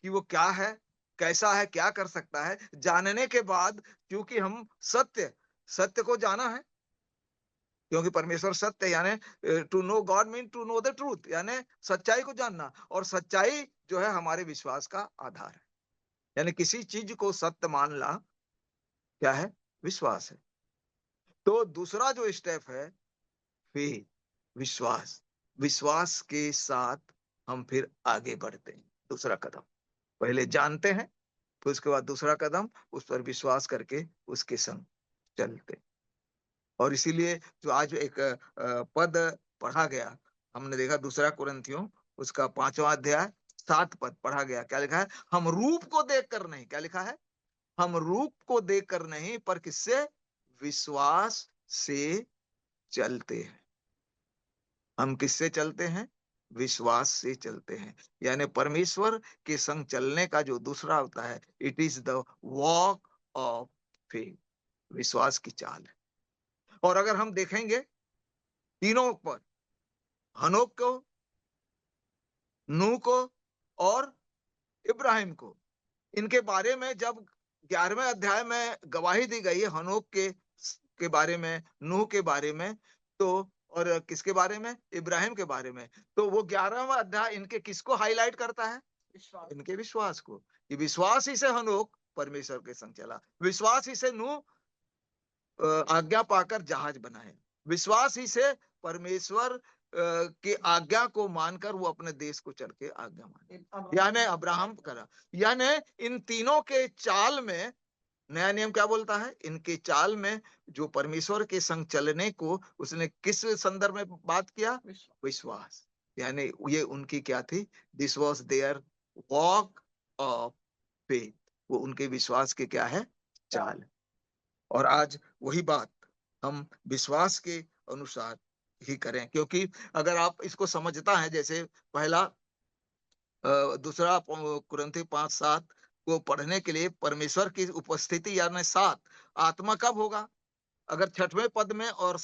कि वो क्या है, कैसा है, क्या कर सकता है, जानने के बाद, क्योंकि हम सत्य को जाना है, क्योंकि परमेश्वर सत्य, यानी to know God mean to know the truth, यानी सच्चाई को जानना। और सच्चाई जो है हमारे विश्वास का आधार है। यानी किसी चीज को सत्य मानना क्या है? विश्वास है। तो दूसरा जो स्टेप है फेथ, विश्वास। विश्वास के साथ हम फिर आगे बढ़ते हैं। दूसरा कदम, पहले जानते हैं, फिर उसके बाद दूसरा कदम उस पर विश्वास करके उसके संग चलते। और इसीलिए जो आज एक पद पढ़ा गया, हमने देखा दूसरा कुरिन्थियों उसका 5वां अध्याय 7 पद पढ़ा गया। क्या लिखा है? हम रूप को देखकर नहीं, क्या लिखा है? हम रूप को देखकर नहीं, पर किससे? विश्वास से चलते हैं। हम किससे चलते हैं? विश्वास से चलते हैं। यानी परमेश्वर के संग चलने का जो दूसरा होता है, it is the walk of faith, विश्वास की चाल है। और अगर हम देखेंगे तीनों पर, हनोक को, नूह को और इब्राहिम को, इनके बारे में जब 11वें अध्याय में गवाही दी गई है, हनोक के बारे में, नूह के बारे में, तो और किसके बारे में? इब्राहिम के बारे में। तो वो 11वां अध्याय इनके किसको हाईलाइट करता है? इनके विश्वास को। कि विश्वास ही से हनोक परमेश्वर के संग चला, विश्वास ही से नूह आज्ञा पाकर जहाज बनाए, विश्वास ही से परमेश्वर की आज्ञा को मानकर वो अपने देश को चल के आज्ञा माने, यानी अब्राहम करा। यानी इन तीनों के चाल में नया नियम क्या बोलता है? इनके चाल में जो परमेश्वर के संग चलने को उसने किस संदर्भ में बात किया? विश्वास। यानी ये उनकी क्या थी? This was their walk of faith, वो उनके विश्वास के क्या है? चाल। और आज वही बात हम विश्वास के अनुसार ही करें। क्योंकि अगर आप इसको समझता है, जैसे पहला दूसरा कुरिन्थी 5:7 को पढ़ने के लिए परमेश्वर की उपस्थिति यानी साथ आत्मा कब होगा? अगर 6वें पद में और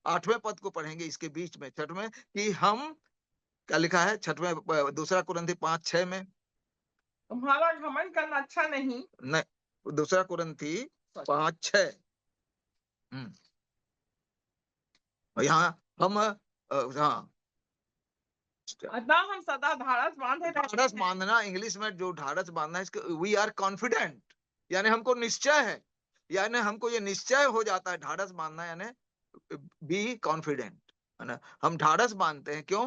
8वें पद को पढ़ेंगे, इसके बीच में 6वें, कि हम, क्या लिखा है 6वें दूसरा कुरिन्थी 5:6 में? तुम्हारा घमंड करना अच्छा नहीं। दूसरा कुरिन्थी 5:6। यहाँ हम हाँ, अतः हम सदा ढाढ़स बांधे, ढाढ़स बांधना, इंग्लिश में जो ढाढ़स बांधना है, इसके वी आर कॉन्फिडेंट, यानी हमको निश्चय है यानी हमको ये निश्चय हो जाता है, ढाढ़स बांधना यानी बी कॉन्फिडेंट, है ना। हम ढाढ़स बांधते हैं, क्यों?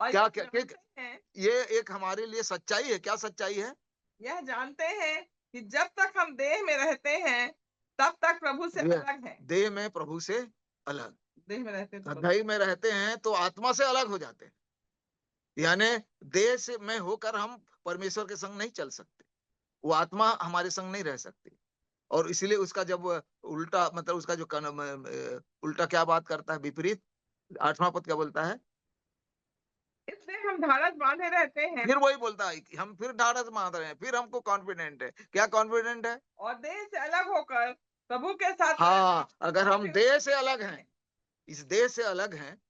और क्या ये क्या जानते हैं, ये एक हमारे लिए सच्चाई है। क्या सच्चाई है? यह जानते हैं कि जब तक हम देह में रहते हैं तब तक प्रभु से ये अलग हैं। देह में प्रभु से अलग, देह में रहते हैं तो देह में रहते हैं तो आत्मा से अलग हो जाते हैं। यानी देह से में होकर हम परमेश्वर के संग नहीं चल सकते, वो आत्मा हमारे संग नहीं रह सकती। और इसलिए उसका जब उल्टा, मतलब उसका जो उल्टा क्या बात करता है, विपरीत, 8वां पद क्या बोलता है? इसलिए हम ढाढ़स बांधे रहते हैं फिर वही बोलता है कि हम फिर ढाढ़स बांध रहे हैं, फिर हमको कॉन्फिडेंट है। क्या कॉन्फिडेंट है? और देह से अलग होकर प्रभु के साथ हाँ, अगर हम देह से अलग हैं, इस देह से अलग हैं,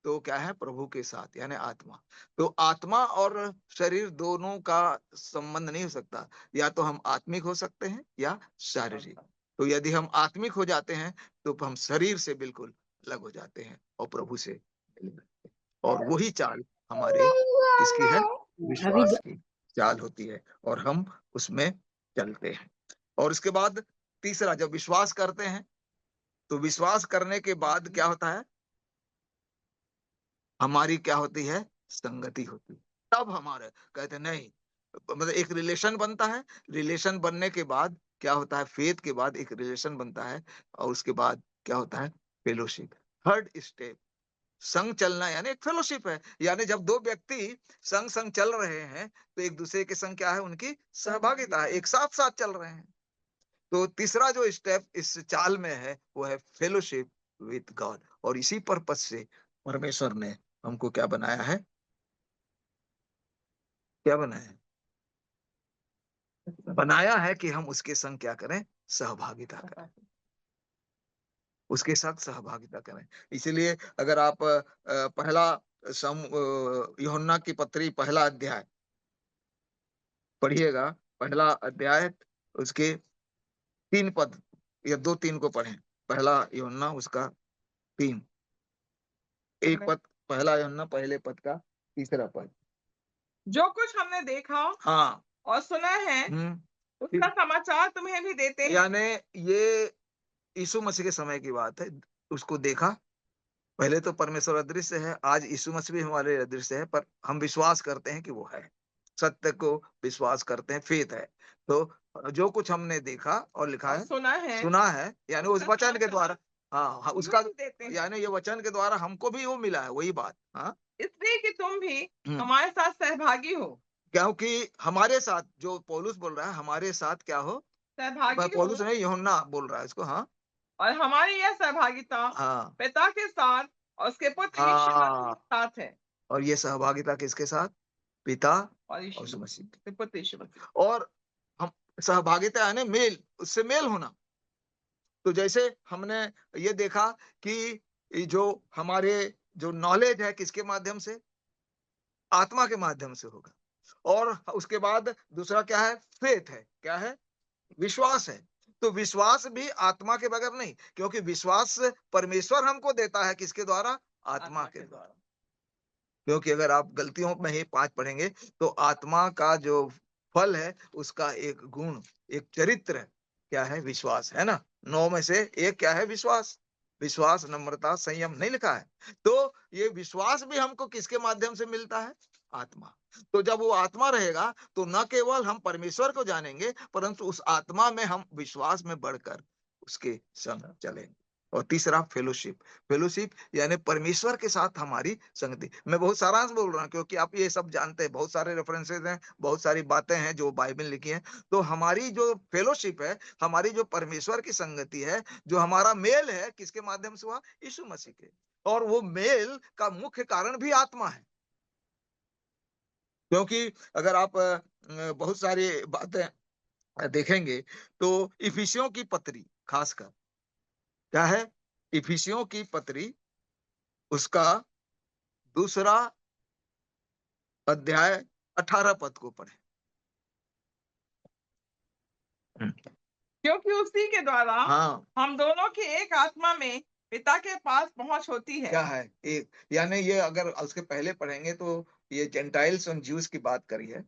तो क्या है? प्रभु के साथ, यानी आत्मा। तो आत्मा और शरीर दोनों का संबंध नहीं हो सकता, या तो हम आत्मिक हो सकते हैं या शारीरिक। तो यदि हम आत्मिक हो जाते हैं तो हम शरीर से बिल्कुल अलग हो जाते हैं और प्रभु से मिल जाते हैं। और वही चाल हमारे किसकी है? विश्वास की चाल होती है, और हम उसमें चलते हैं। और इसके बाद तीसरा, जब विश्वास करते हैं तो विश्वास करने के बाद क्या होता है? हमारी क्या होती है? संगति होती है। तब हमारे कहते नहीं, मतलब एक रिलेशन बनता है। रिलेशन बनने के बाद क्या होता है? फेथ के बाद एक रिलेशन बनता है, और उसके बाद क्या होता है? फेलोशिप। थर्ड स्टेप संग चलना, यानी एक फेलोशिप है। यानी जब दो व्यक्ति संग संग चल रहे हैं तो एक दूसरे के संग क्या है? उनकी सहभागिता है, एक साथ साथ चल रहे हैं। तो तीसरा जो स्टेप इस चाल में है वो है फेलोशिप विथ गॉड। और इसी पर्पस से परमेश्वर ने हमको क्या बनाया है? क्या बनाया है? बनाया है कि हम उसके संग क्या करें? सहभागिता करें, उसके साथ सहभागिता करें। इसलिए अगर आप पहला यूहन्ना की पत्री पहला अध्याय पढ़िएगा, पहला अध्याय उसके 3 पद या 2-3 को पढ़ें। पहला यूहन्ना उसका 3, एक पद, पहला यूहन्ना पहले पद का तीसरा पद। जो कुछ हमने देखा हाँ, और सुना है उसका समाचार तुम्हें भी देते हैं। यानी ये यीशु मसीह के समय की बात है। उसको देखा, पहले तो परमेश्वर अदृश्य है, आज यीशु मसीह भी हमारे अदृश्य है, पर हम विश्वास करते हैं कि वो है। सत्य को विश्वास करते हैं, फेथ है। तो जो कुछ हमने देखा और लिखा और है, सुना है, यानी उस वचन के द्वारा, हाँ, उसका देते हैं। यानी ये वचन के द्वारा हमको भी वो मिला है, वही बात। हाँ, इसलिए कि तुम भी हमारे साथ सहभागी हो। क्योंकि हमारे साथ, जो पौलुस बोल रहा है, हमारे साथ क्या हो? सहभागी पौलुस हो। नहीं, यूहन्ना बोल रहा है इसको। हाँ, और हमारी यह सहभागिता हाँ, पिता के साथ और उसके पुत्र यीशु मसीह के साथ है। और ये सहभागिता किसके साथ? पिता और और यीशु मसीह के। पुत्र यीशु मसीह। और हम सहभागिता यानी मेल, उससे मेल होना। तो जैसे हमने ये देखा कि जो हमारे जो नॉलेज है किसके माध्यम से? आत्मा के माध्यम से होगा। और उसके बाद दूसरा क्या है? फेथ है। क्या है? विश्वास है। तो विश्वास भी आत्मा के बगैर नहीं, क्योंकि विश्वास परमेश्वर हमको देता है किसके द्वारा? आत्मा के द्वारा। क्योंकि अगर आप गलतियों में ही 5 पढ़ेंगे तो आत्मा का जो फल है उसका एक गुण, एक चरित्र क्या है? विश्वास है ना। 9 में से एक क्या है? विश्वास। विश्वास, नम्रता, संयम नहीं लिखा है? तो ये विश्वास भी हमको किसके माध्यम से मिलता है? आत्मा। तो जब वो आत्मा रहेगा तो न केवल हम परमेश्वर को जानेंगे, परंतु उस आत्मा में हम विश्वास में बढ़कर उसके संग चलेंगे। और तीसरा फेलोशिप। फेलोशिप यानी परमेश्वर के साथ हमारी संगति। मैं बहुत सारांश बोल रहा हूँ क्योंकि आप ये सब जानते हैं, बहुत सारे रेफरेंसेस हैं, बहुत सारी बातें हैं जो बाइबल लिखी हैं। तो हमारी जो फेलोशिप है, हमारी जो परमेश्वर की संगति है, जो हमारा मेल है, किसके माध्यम से हुआ? यीशु मसीह के। और वो मेल का मुख्य कारण भी आत्मा है। क्योंकि अगर आप बहुत सारी बातें देखेंगे तो इफिसियों की पत्री, खासकर क्या है? इफिसियों की पत्री उसका 2 अध्याय 18 पद को पढ़े। क्योंकि उसी के द्वारा हाँ, हम दोनों की एक आत्मा में पिता के पास पहुंच होती है। क्या है? एक, यानी ये अगर उसके पहले पढ़ेंगे तो ये जेंटाइल्स और ज्यूज की बात करी है।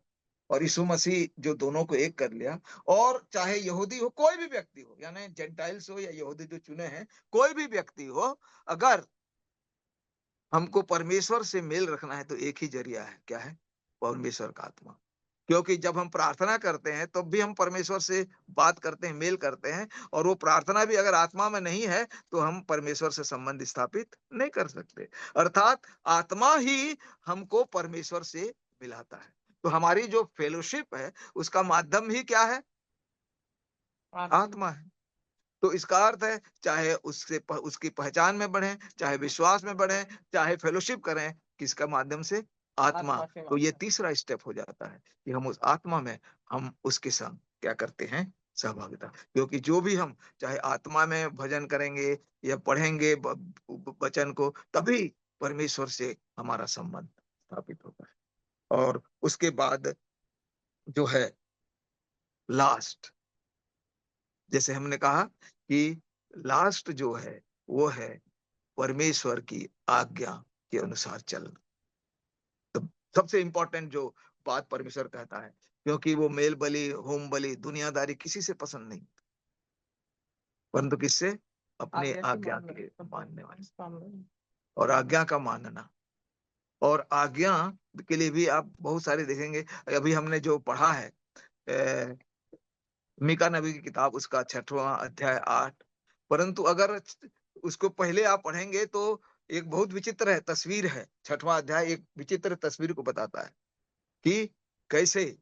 और यीशु मसीह जो दोनों को एक कर लिया, और चाहे यहूदी हो, कोई भी व्यक्ति हो, यानी जेंटाइल्स हो या यहूदी जो चुने हैं, कोई भी व्यक्ति हो, अगर हमको परमेश्वर से मेल रखना है तो एक ही जरिया है, क्या है? परमेश्वर का आत्मा। क्योंकि जब हम प्रार्थना करते हैं तब भी हम परमेश्वर से बात करते हैं, मेल करते हैं, और वो प्रार्थना भी अगर आत्मा में नहीं है तो हम परमेश्वर से संबंध स्थापित नहीं कर सकते। अर्थात आत्मा ही हमको परमेश्वर से मिलाता है। तो हमारी जो फेलोशिप है उसका माध्यम ही क्या है? आत्मा है। तो इसका अर्थ है चाहे उसकी पहचान में बढ़े, चाहे विश्वास में बढ़े, चाहे फेलोशिप करें, किसका माध्यम से? आत्मा। तो ये तीसरा स्टेप हो जाता है कि हम उस आत्मा में हम उसके संग क्या करते हैं? सहभागिता। क्योंकि जो भी हम चाहे आत्मा में भजन करेंगे या पढ़ेंगे वचन को, तभी परमेश्वर से हमारा संबंध स्थापित होता है। और उसके बाद जो है लास्ट, जैसे हमने कहा कि लास्ट जो है वो है परमेश्वर की आज्ञा के अनुसार चलना। तो सबसे इंपॉर्टेंट जो बात परमेश्वर कहता है, क्योंकि वो मेल बलि, होम बलि, दुनियादारी किसी से पसंद नहीं, परंतु किससे? अपने आज्ञा के मानने वाले। और आज्ञा का मानना, और आज्ञा के लिए भी आप बहुत सारे देखेंगे। अभी हमने जो पढ़ा है मीका नबी की किताब, उसका 6वां अध्याय 8, परंतु अगर उसको पहले आप पढ़ेंगे तो एक बहुत विचित्र है तस्वीर है। 6वां अध्याय एक विचित्र तस्वीर को बताता है कि कैसे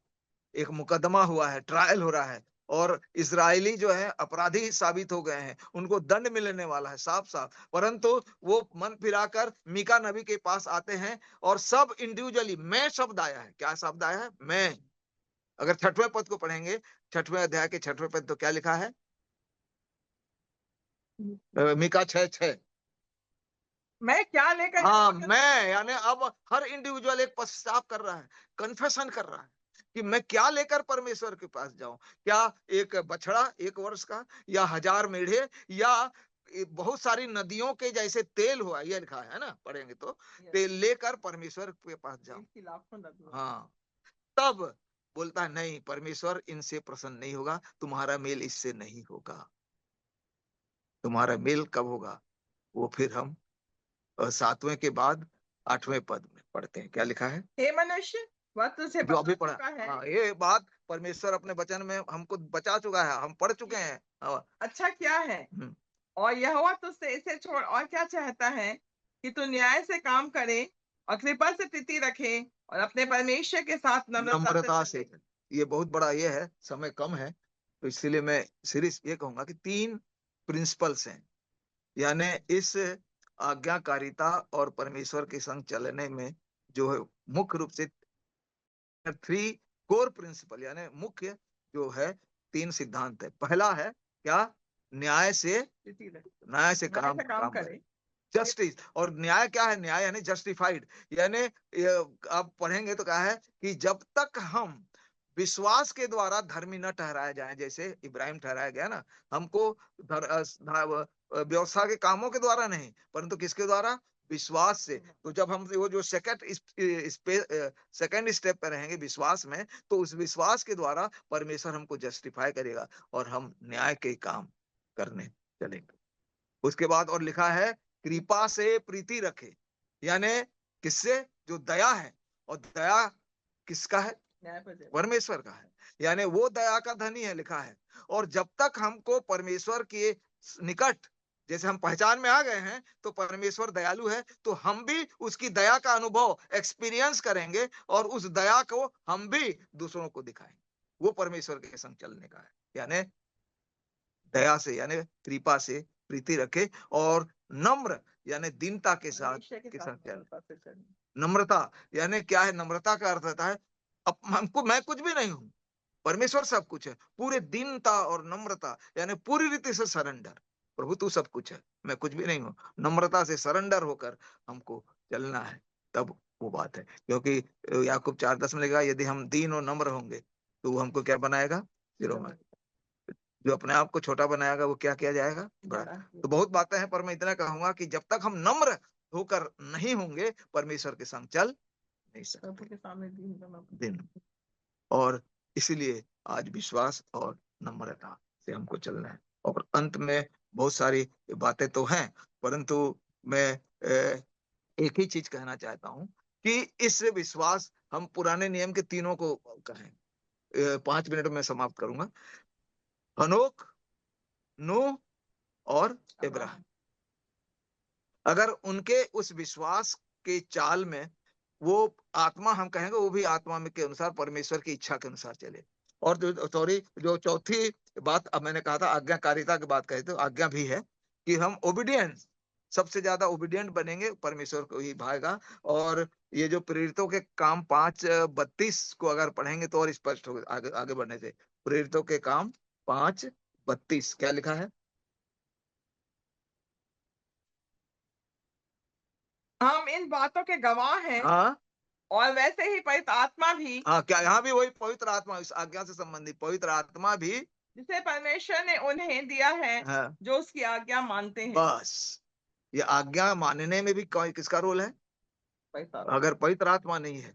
एक मुकदमा हुआ है, ट्रायल हो रहा है, और इजरायली जो है अपराधी साबित हो गए हैं, उनको दंड मिलने वाला है साफ साफ, परंतु वो मन फिराकर मीका नबी के पास आते हैं और सब इंडिविजुअली मैं शब्द आया है। क्या शब्द आया है? मैं। अगर 6वें पद को पढ़ेंगे, 6वें अध्याय के 6वें पद, तो क्या लिखा है? मीका 6:6। मैं क्या लेकर? हाँ, मैं, यानी अब हर इंडिविजुअल एक पश्चाताप कर रहा है, कन्फेशन कर रहा है कि मैं क्या लेकर परमेश्वर के पास जाऊं। क्या एक बछड़ा 1 वर्ष का, या 1000 मेढ़े, या बहुत सारी नदियों के जैसे तेल हुआ, ये लिखा है ना, पढ़ेंगे तो, तेल लेकर परमेश्वर के पास जाऊं। हाँ, तब बोलता है नहीं, परमेश्वर इनसे प्रसन्न नहीं होगा, तुम्हारा मेल इससे नहीं होगा। तुम्हारा मेल कब होगा? वो फिर हम 7वें के बाद 8वें पद में पढ़ते हैं। क्या लिखा है? हे मनुष्य, वह तुझसे जो अभी पढ़ा है। हाँ, ये बात परमेश्वर अपने वचन में हमको बचा चुका है, हम पढ़ चुके हैं। अच्छा क्या है? और यहोवा तुझसे इसे छोड़ और क्या चाहता है? कि तू न्याय से काम करे और कृपा से प्रीति रखे और अपने परमेश्वर के साथ नम्रता से। ये बहुत बड़ा ये है, समय कम है, तो इसलिए मैं सीरीज ये कहूंगा कि 3 प्रिंसिपल्स हैं, यानी इस आज्ञाकारिता और परमेश्वर के संग चलने में जो है मुख्य रूप से 3 कोर प्रिंसिपल, यानी मुख्य जो है 3 सिद्धांत है। पहला है क्या? न्याय से काम करे, जस्टिस। और न्याय क्या है? न्याय यानी जस्टिफाइड, यानी आप पढ़ेंगे तो क्या है कि जब तक हम विश्वास के द्वारा धर्मी न ठहराया जाए, जैसे इब्राहिम ठहराया गया ना, हमको व्यवस्था के कामों के द्वारा नहीं, परंतु किसके द्वारा? विश्वास से। तो जब हम वो जो सेकंड स्टेप पे रहेंगे विश्वास में, तो उस विश्वास के द्वारा परमेश्वर हमको जस्टिफाई करेगा और हम न्याय के काम करने चलेंगे। उसके बाद और लिखा है कृपा से प्रीति रखे, यानी किससे? जो दया है, और दया किसका है? परमेश्वर का है, यानी वो दया का धनी है, लिखा है। और जब तक हमको परमेश्वर के निकट, जैसे हम पहचान में आ गए हैं तो परमेश्वर दयालु है, तो हम भी उसकी दया का अनुभव एक्सपीरियंस करेंगे और उस दया को हम भी दूसरों को दिखाएंगे। वो परमेश्वर के संग चलने का है, यानी दया से, यानी कृपा से प्रीति रखे, और नम्र यानी दीनता के साथ चले। नम्रता यानी क्या है? नम्रता का अर्थ होता है अब हमको, मैं कुछ भी नहीं हूं, परमेश्वर सब कुछ है। पूरे दीनता और नम्रता यानी पूरी रीति से सरेंडर, प्रभु तू सब कुछ है, मैं कुछ भी नहीं हूं। नम्रता से सरेंडर होकर हमको चलना है, तब वो बात है। क्योंकि याकूब 4:10 में लिखा, यदि हम दीन और नम्र होंगे तो वो हमको क्या बनाएगा? शिरोमणि। जो अपने आप को छोटा बनाएगा वो क्या किया जाएगा? बड़ा। तो बहुत बातें हैं, पर मैं इतना कहूंगा कि जब तक हम नम्र होकर नहीं होंगे परमेश्वर के संग चल नहीं सकते। के सामने दिन और इसीलिए आज विश्वास और नम्रता से हमको चलना है। और अंत में बहुत सारी बातें तो हैं, परंतु मैं एक ही चीज कहना चाहता हूं कि इस विश्वास, हम पुराने नियम के तीनों को कहें, 5 मिनट में समाप्त करूंगा। हनोक, नूह और इब्राहिम, अगर उनके उस विश्वास के चाल में वो आत्मा, हम कहेंगे वो भी आत्मा में के अनुसार परमेश्वर की इच्छा के अनुसार चले। और जो चौथी बात अब मैंने कहा था, आज्ञाकारिता की बात कही, तो आज्ञा भी है कि हम ओबीडियंस, सबसे ज्यादा ओबीडियंट बनेंगे, परमेश्वर को ही भाएगा। और ये जो प्रेरितों के काम 5:32 को अगर पढ़ेंगे तो और स्पष्ट होगा आगे आगे बढ़ने से। प्रेरितों के काम 5:32 क्या लिखा है? हम इन बातों के गवाह हैं। हाँ, और वैसे ही पवित्र आत्मा भी, हाँ, क्या यहाँ भी वही पवित्र आत्मा, इस आज्ञा से संबंधित पवित्र आत्मा भी, जिसे परमेश्वर ने उन्हें दिया है, हाँ, जो उसकी आज्ञा मानते हैं। बस ये आज्ञा मानने में भी किसका रोल है? अगर पवित्र आत्मा नहीं है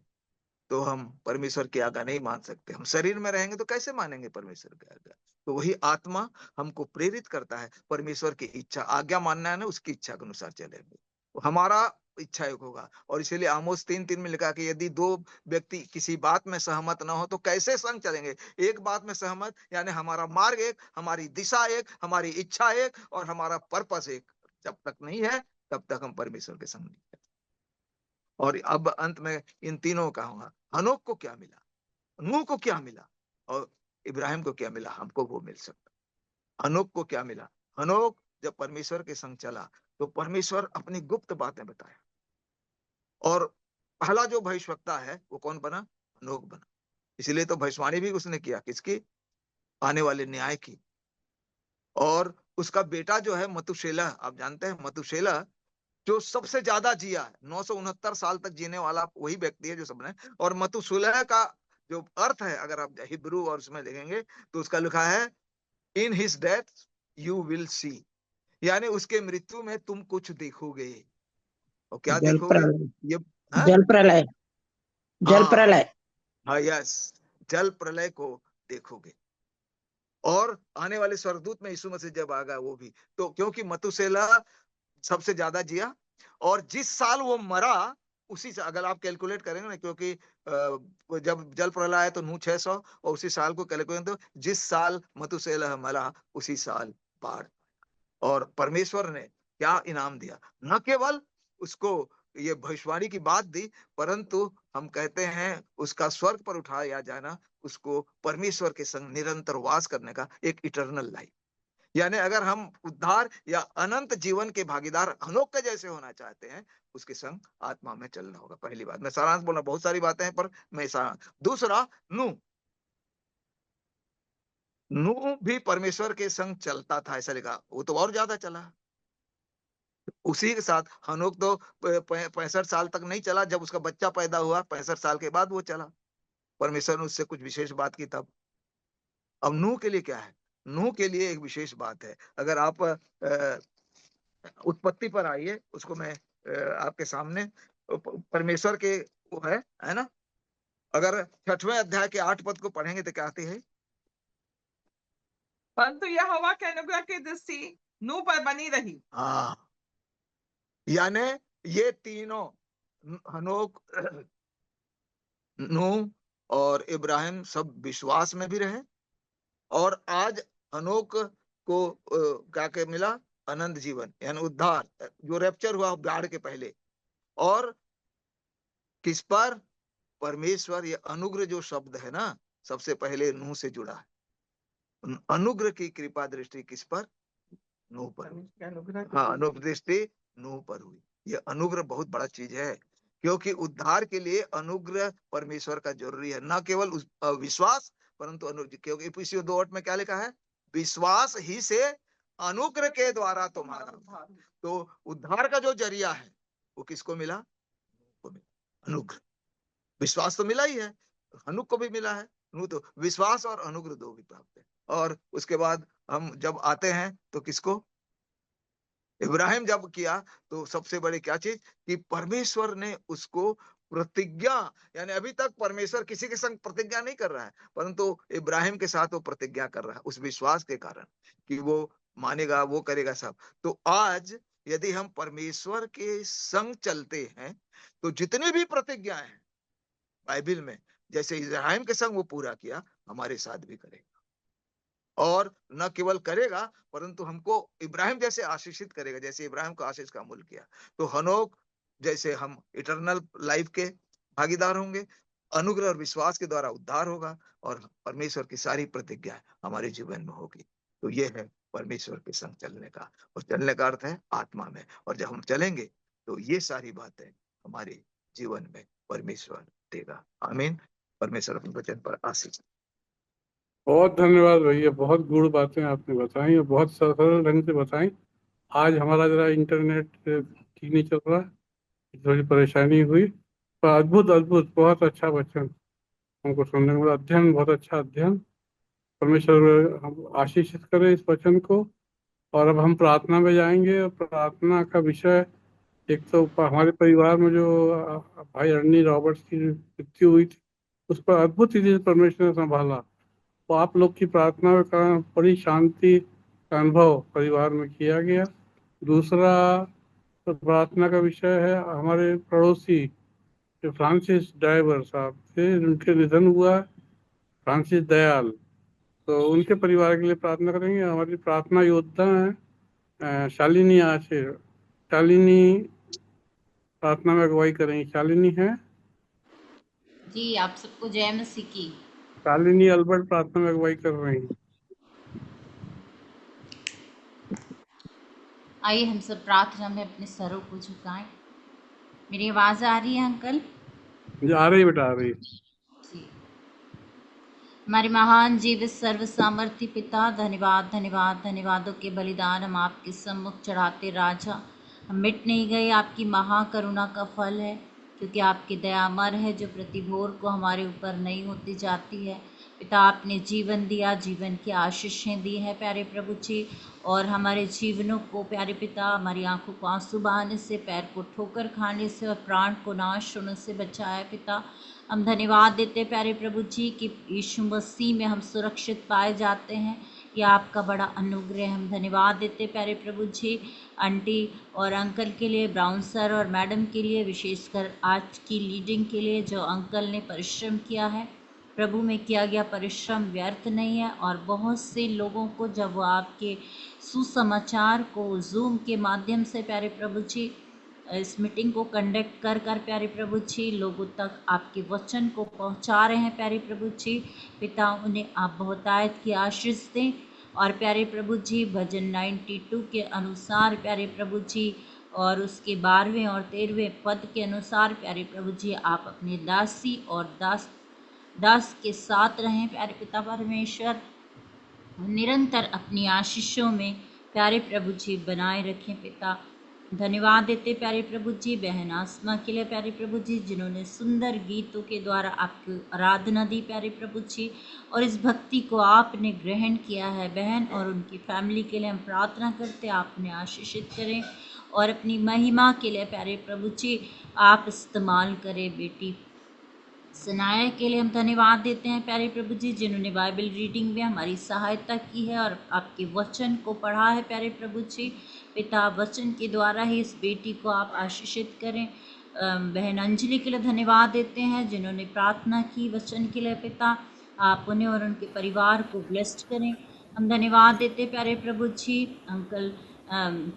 तो हम परमेश्वर की आज्ञा नहीं मान सकते। हम शरीर में रहेंगे तो कैसे मानेंगे परमेश्वर की आज्ञा? तो वही आत्मा हमको प्रेरित करता है, परमेश्वर की इच्छा, आज्ञा मानना है ना, उसकी इच्छा के अनुसार चलेंगे तो हमारा इच्छा एक होगा। और इसीलिए आमोस 3:3 में लिखा कि यदि 2 व्यक्ति किसी बात में सहमत ना हो तो कैसे संग चलेंगे? एक बात में सहमत, यानी हमारा मार्ग एक, हमारी दिशा एक, हमारी इच्छा एक और हमारा पर्पस एक, जब तक नहीं है तब तक हम परमेश्वर के संग नहीं। और अब अंत में इन तीनों का होगा, हनोक को क्या मिला, नूह को क्या मिला और इब्राहिम को क्या मिला, हमको वो मिल सकता। हनोक को क्या मिला? हनोक जब परमेश्वर के संग चला तो परमेश्वर अपनी गुप्त बातें बताया, और पहला जो भविष्यवक्ता है वो कौन बना? हनोक बना। इसलिए तो भविष्यवाणी भी उसने किया, किसकी? आने वाले न्याय की। और उसका बेटा जो है मतुशेलह, आप जानते हैं मतुशेलह जो सबसे ज्यादा जिया है, 969 साल तक जीने वाला वही व्यक्ति है जो सबने। और मतुशेलह का जो अर्थ है, अगर आप हिब्रू और उसमें देखेंगे तो उसका लिखा है in his death you will see, यानी उसके मृत्यु में तुम कुछ देखोगे। और क्या जल देखोगे? प्रलय, ये हाँ? जल प्रलय, जल हाँ, प्रलय। हाँ, यस, जल प्रलय को देखोगे। और आने वाले स्वर्गदूत में यीशु मसीह जब आएगा वो भी, तो क्योंकि मतुशेलह सबसे ज्यादा जिया, और जिस साल वो मरा उसी से, अगर आप कैलकुलेट करेंगे ना, क्योंकि जब जल प्रलय आया तो नूह 600, और उसी साल को कैलकुलेट तो जिस साल मतुशेलह मरा उसी साल बाढ़। और परमेश्वर ने क्या इनाम दिया? न केवल उसको ये भविष्यवाणी की बात दी, परंतु हम कहते हैं उसका स्वर्ग पर उठाया जाना, उसको परमेश्वर के संग निरंतर वास करने का एक इटर्नल लाइफ। यानी अगर हम उद्धार या अनंत जीवन के भागीदार हनोक के जैसे होना चाहते हैं, उसके संग आत्मा में चलना होगा। पहली बात, मैं सारांश बोलना, बहुत सारी बातें हैं पर मैं दूसरा, नूह भी परमेश्वर के संग चलता था, ऐसा लिखा, वो तो और ज्यादा चला। उसी के साथ हनोक तो 65 साल तक नहीं चला, जब उसका बच्चा पैदा हुआ 65 साल के बाद वो चला, परमेश्वर ने उससे कुछ विशेष बात की तब। अब नूह के लिए क्या है? नूह के लिए एक विशेष बात है। अगर आप उत्पत्ति पर आइए, उसको मैं आपके सामने, परमेश्वर के वो है ना, अगर 6वें अध्याय के 8 पद को पढ़ेंगे तो क्या आती है? परंतु यहोवा के अनुग्रह की दृष्टि नूह पर बनी रही। हाँ, यानी ये तीनों, हनोक, नूह और इब्राहिम, सब विश्वास में भी रहे। और आज हनोक को क्या के मिला? अनंत जीवन, यानी उद्धार, जो रैप्चर हुआ बाढ़ के पहले। और किस पर? परमेश्वर, ये अनुग्रह जो शब्द है ना, सबसे पहले नूह से जुड़ा है। अनुग्रह की कृपा दृष्टि किस पर? नूह पर। हाँ, अनुग्रह दृष्टि नूह पर हुई। ये अनुग्रह बहुत बड़ा चीज है, क्योंकि उद्धार के लिए अनुग्रह परमेश्वर का जरूरी है, न केवल विश्वास परंतु अनुग्रह। क्योंकि इफिसियों 2:8 में क्या लिखा है? विश्वास ही से अनुग्रह के द्वारा तुम्हारा। तो उद्धार का जो जरिया है वो किसको मिला? अनुग्रह। विश्वास तो मिला ही है, हनोक को भी मिला है, नूह तो विश्वास और अनुग्रह दो भी प्राप्त है। और उसके बाद हम जब आते हैं तो किसको? इब्राहिम जब किया तो सबसे बड़ी क्या चीज कि परमेश्वर ने उसको प्रतिज्ञा, यानी अभी तक परमेश्वर किसी के संग प्रतिज्ञा नहीं कर रहा है, परंतु इब्राहिम के साथ वो प्रतिज्ञा कर रहा है उस विश्वास के कारण कि वो मानेगा, वो करेगा सब। तो आज यदि हम परमेश्वर के संग चलते हैं तो जितनी भी प्रतिज्ञाएं हैं बाइबल में, जैसे इब्राहिम के संग वो पूरा किया, हमारे साथ भी करेगा। और न केवल करेगा परंतु हमको इब्राहिम जैसे आशीषित करेगा, जैसे इब्राहिम को आशीष का अमूल किया, तो हनोक जैसे हम इटर्नल लाइफ के भागीदार होंगे, अनुग्रह और विश्वास के द्वारा उद्धार होगा और परमेश्वर की सारी प्रतिज्ञा हमारे जीवन में होगी। तो ये है परमेश्वर के संग चलने का, और चलने का अर्थ है आत्मा में। और जब हम चलेंगे तो ये सारी बातें हमारे जीवन में परमेश्वर देगा। आमीन। परमेश्वर अपने वचन पर आशीष। बहुत धन्यवाद भैया, बहुत गूढ़ बातें आपने बताई और बहुत सरल ढंग से बताई। आज हमारा जरा इंटरनेट ठीक नहीं चल रहा, थोड़ी परेशानी हुई, पर अद्भुत अद्भुत बहुत अच्छा वचन हमको सुनने को मिला। अध्ययन, बहुत अच्छा अध्ययन। परमेश्वर हम आशीषित करें इस वचन को। और अब हम प्रार्थना में जाएंगे, और प्रार्थना का विषय, एक तो हमारे परिवार में जो भाई अर्नी रॉबर्ट्स की मृत्यु हुई थी, उस पर अद्भुत रीति से परमेश्वर ने संभाला। तो आप लोग की प्रार्थना के कारण बड़ी शांति का अनुभव परिवार में किया गया। दूसरा तो प्रार्थना का विषय है हमारे पड़ोसी जो फ्रांसिस ड्राइवर साहब थे, उनके निधन हुआ, फ्रांसिस दयाल। तो उनके परिवार के लिए प्रार्थना करेंगे। हमारी प्रार्थना योद्धा है शालिनी आशिर। शालिनी प्रार्थना में अगुवाई करेंगी। शालिनी है? जी, आप सबको जय मसीह की। शालिनी अल्बर्ट प्रार्थना में अगुवाई कर रही हैं। आइए हम सब प्रार्थना में अपने सरों को झुकाएं। मेरी आवाज आ रही है अंकल? आ रही बेटा, आ रही। जी। हमारे महान जीवित सर्व सामर्थ्य पिता, धन्यवाद धन्यवाद धन्यवादों के बलिदान हम आपके सम्मुख चढ़ाते राजा। हम मिट नहीं गए, आपकी महाकरुणा का फल है, क्योंकि आपकी दया अमर है जो प्रतिभोर को हमारे ऊपर नहीं होती जाती है। पिता, आपने जीवन दिया, जीवन की आशीषें दी हैं प्यारे प्रभु जी, और हमारे जीवनों को प्यारे पिता हमारी आंखों को आंसू बहाने से, पैर को ठोकर खाने से और प्राण को नाश होने से बचाया। पिता, हम धन्यवाद देते प्यारे प्रभु जी कि यीशु मसीह में हम सुरक्षित पाए जाते हैं। ये आपका बड़ा अनुग्रह। हम धन्यवाद देते प्यारे प्रभु जी आंटी और अंकल के लिए, ब्राउन सर और मैडम के लिए, विशेषकर आज की लीडिंग के लिए जो अंकल ने परिश्रम किया है। प्रभु में किया गया परिश्रम व्यर्थ नहीं है, और बहुत से लोगों को जब वो आपके सुसमाचार को जूम के माध्यम से प्यारे प्रभु जी इस मीटिंग को कंडक्ट कर प्यारे प्रभु जी लोगों तक आपके वचन को पहुंचा रहे हैं प्यारे प्रभु जी। पिता, उन्हें आप बहुतायत की आशीष दें, और प्यारे प्रभु जी भजन 92 के अनुसार प्यारे प्रभु जी और उसके 12वें और 13वें पद के अनुसार प्यारे प्रभु जी आप अपने दासी और दास के साथ रहें प्यारे पिता परमेश्वर। निरंतर अपनी आशीषों में प्यारे प्रभु जी बनाए रखें। पिता, धन्यवाद देते प्यारे प्रभु जी बहन आसमा के लिए प्यारे प्रभु जी, जिन्होंने सुंदर गीतों के द्वारा आपकी आराधना दी प्यारे प्रभु जी, और इस भक्ति को आपने ग्रहण किया है। बहन और उनकी फैमिली के लिए हम प्रार्थना करते आपने आशीषित करें, और अपनी महिमा के लिए प्यारे प्रभु जी आप इस्तेमाल करें। बेटी सनाया के लिए हम धन्यवाद देते हैं प्यारे प्रभु जी, जिन्होंने बाइबल रीडिंग में हमारी सहायता की है और आपके वचन को पढ़ा है प्यारे प्रभु जी। पिता, वचन के द्वारा ही इस बेटी को आप आशीषित करें। बहन अंजलि के लिए धन्यवाद देते हैं जिन्होंने प्रार्थना की वचन के लिए। पिता, आप उन्हें और उनके परिवार को ब्लेस्ड करें। हम धन्यवाद देते प्यारे प्रभु जी अंकल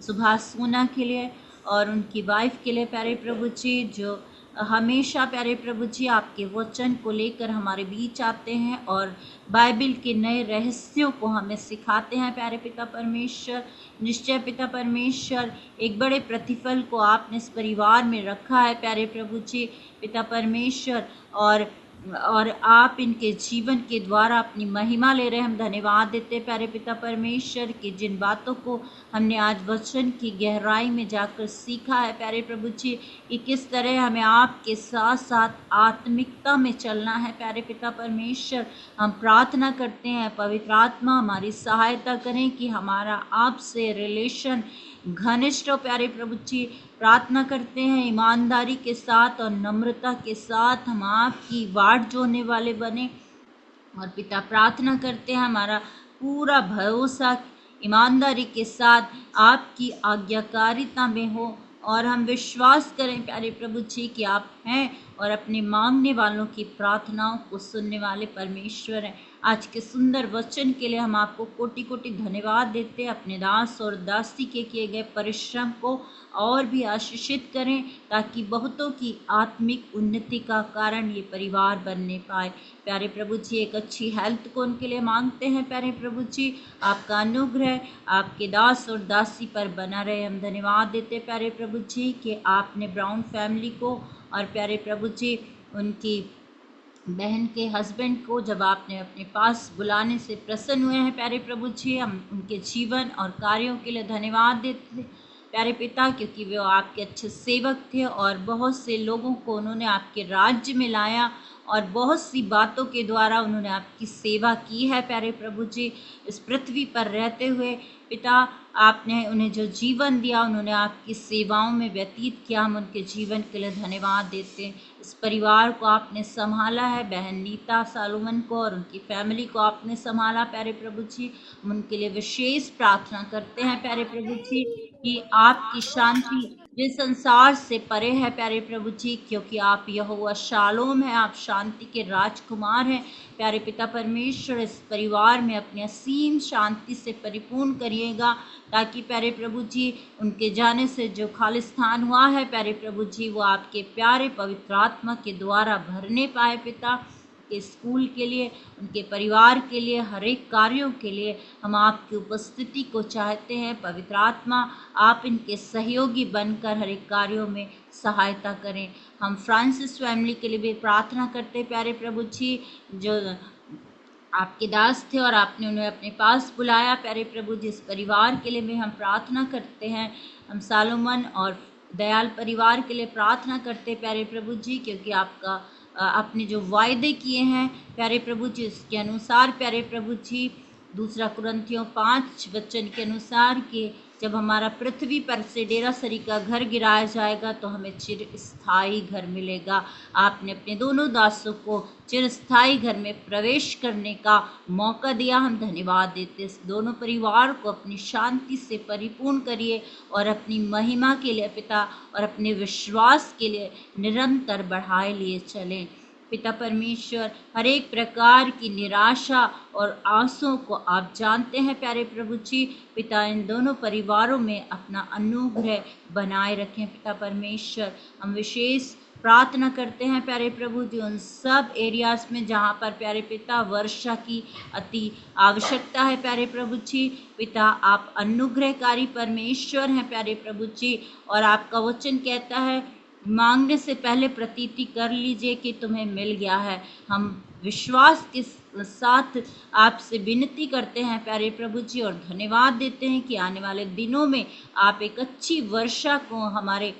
सुभाष सोना के लिए और उनकी वाइफ के लिए प्यारे प्रभु जी, जो हमेशा प्यारे प्रभु जी आपके वचन को लेकर हमारे बीच आते हैं और बाइबल के नए रहस्यों को हमें सिखाते हैं प्यारे पिता परमेश्वर। निश्चय पिता परमेश्वर, एक बड़े प्रतिफल को आपने इस परिवार में रखा है प्यारे प्रभु जी पिता परमेश्वर, और आप इनके जीवन के द्वारा अपनी महिमा ले रहे हैं। हम धन्यवाद देते प्यारे पिता परमेश्वर कि जिन बातों को हमने आज वचन की गहराई में जाकर सीखा है प्यारे प्रभु जी, कि किस तरह हमें आपके साथ साथ आत्मिकता में चलना है प्यारे पिता परमेश्वर। हम प्रार्थना करते हैं पवित्र आत्मा हमारी सहायता करें कि हमारा आपसे रिलेशन घनिष्ठ हो प्यारे प्रभु जी। प्रार्थना करते हैं ईमानदारी के साथ और नम्रता के साथ हम आपकी वाट जोड़ने वाले बने। और पिता प्रार्थना करते हैं हमारा पूरा भरोसा ईमानदारी के साथ आपकी आज्ञाकारिता में हो, और हम विश्वास करें प्यारे प्रभु जी कि आप हैं और अपने मांगने वालों की प्रार्थनाओं को सुनने वाले परमेश्वर हैं। आज के सुंदर वचन के लिए हम आपको कोटि कोटि धन्यवाद देते हैं। अपने दास और दासी के किए गए परिश्रम को और भी आशीषित करें, ताकि बहुतों की आत्मिक उन्नति का कारण ये परिवार बनने पाए। प्यारे प्रभु जी, एक अच्छी हेल्थ को उनके लिए मांगते हैं प्यारे प्रभु जी। आपका अनुग्रह आपके दास और दासी पर बना रहे। हम धन्यवाद देते प्यारे प्रभु जी कि आपने ब्राउन फैमिली को और प्यारे प्रभु जी उनकी बहन के हस्बैंड को जब आपने अपने पास बुलाने से प्रसन्न हुए हैं प्यारे प्रभु जी, हम उनके जीवन और कार्यों के लिए धन्यवाद देते हैं प्यारे पिता, क्योंकि वे आपके अच्छे सेवक थे और बहुत से लोगों को उन्होंने आपके राज्य में लाया और बहुत सी बातों के द्वारा उन्होंने आपकी सेवा की है प्यारे प्रभु जी। इस पृथ्वी पर रहते हुए पिता, आपने उन्हें जो जीवन दिया उन्होंने आपकी सेवाओं में व्यतीत किया। हम उनके जीवन के लिए धन्यवाद देते हैं। इस परिवार को आपने संभाला है, बहन नीता सालोमन को और उनकी फैमिली को आपने संभाला प्यारे प्रभु जी। हम उनके लिए विशेष प्रार्थना करते हैं प्यारे प्रभु जी कि आपकी शांति जो संसार से परे है प्यारे प्रभु जी, क्योंकि आप यहोवा शालोम है, आप शांति के राजकुमार हैं प्यारे पिता परमेश्वर। इस परिवार में अपनी असीम शांति से परिपूर्ण करिएगा, ताकि प्यारे प्रभु जी उनके जाने से जो खालिस्तान हुआ है प्यारे प्रभु जी, वो आपके प्यारे पवित्र आत्मा के द्वारा भरने पाए पिता। के स्कूल के लिए, उनके परिवार के लिए, हर एक कार्यों के लिए हम आपकी उपस्थिति को चाहते हैं। पवित्र आत्मा आप इनके सहयोगी बनकर हर एक कार्यों में सहायता करें। हम फ्रांसिस फैमिली के लिए भी प्रार्थना करते हैं प्यारे प्रभु जी, जो आपके दास थे और आपने उन्हें अपने पास बुलाया प्यारे प्रभु जी। इस परिवार के लिए भी हम प्रार्थना करते हैं। हम सालोमन और दयाल परिवार के लिए प्रार्थना करते हैं प्यारे प्रभु जी, क्योंकि आपने जो वायदे किए हैं प्यारे प्रभु जी, उसके अनुसार प्यारे प्रभु जी, 2 कुरिन्थियों 5 वचन के अनुसार कि जब हमारा पृथ्वी पर से डेरासरी का घर गिराया जाएगा तो हमें चिरस्थायी घर मिलेगा। आपने अपने दोनों दासों को चिरस्थायी घर में प्रवेश करने का मौका दिया। हम धन्यवाद देते इस दोनों परिवार को अपनी शांति से परिपूर्ण करिए और अपनी महिमा के लिए पिता और अपने विश्वास के लिए निरंतर बढ़ाए लिए चलें पिता परमेश्वर। हर एक प्रकार की निराशा और आंसुओं को आप जानते हैं प्यारे प्रभु जी। पिता इन दोनों परिवारों में अपना अनुग्रह बनाए रखें पिता परमेश्वर। हम विशेष प्रार्थना करते हैं प्यारे प्रभु जी उन सब एरियाज में जहाँ पर प्यारे पिता वर्षा की अति आवश्यकता है प्यारे प्रभु जी। पिता आप अनुग्रहकारी परमेश्वर हैं प्यारे प्रभु जी, और आपका वचन कहता है मांगने से पहले प्रतीति कर लीजिए कि तुम्हें मिल गया है। हम विश्वास के साथ आपसे विनती करते हैं प्यारे प्रभु जी और धन्यवाद देते हैं कि आने वाले दिनों में आप एक अच्छी वर्षा को हमारे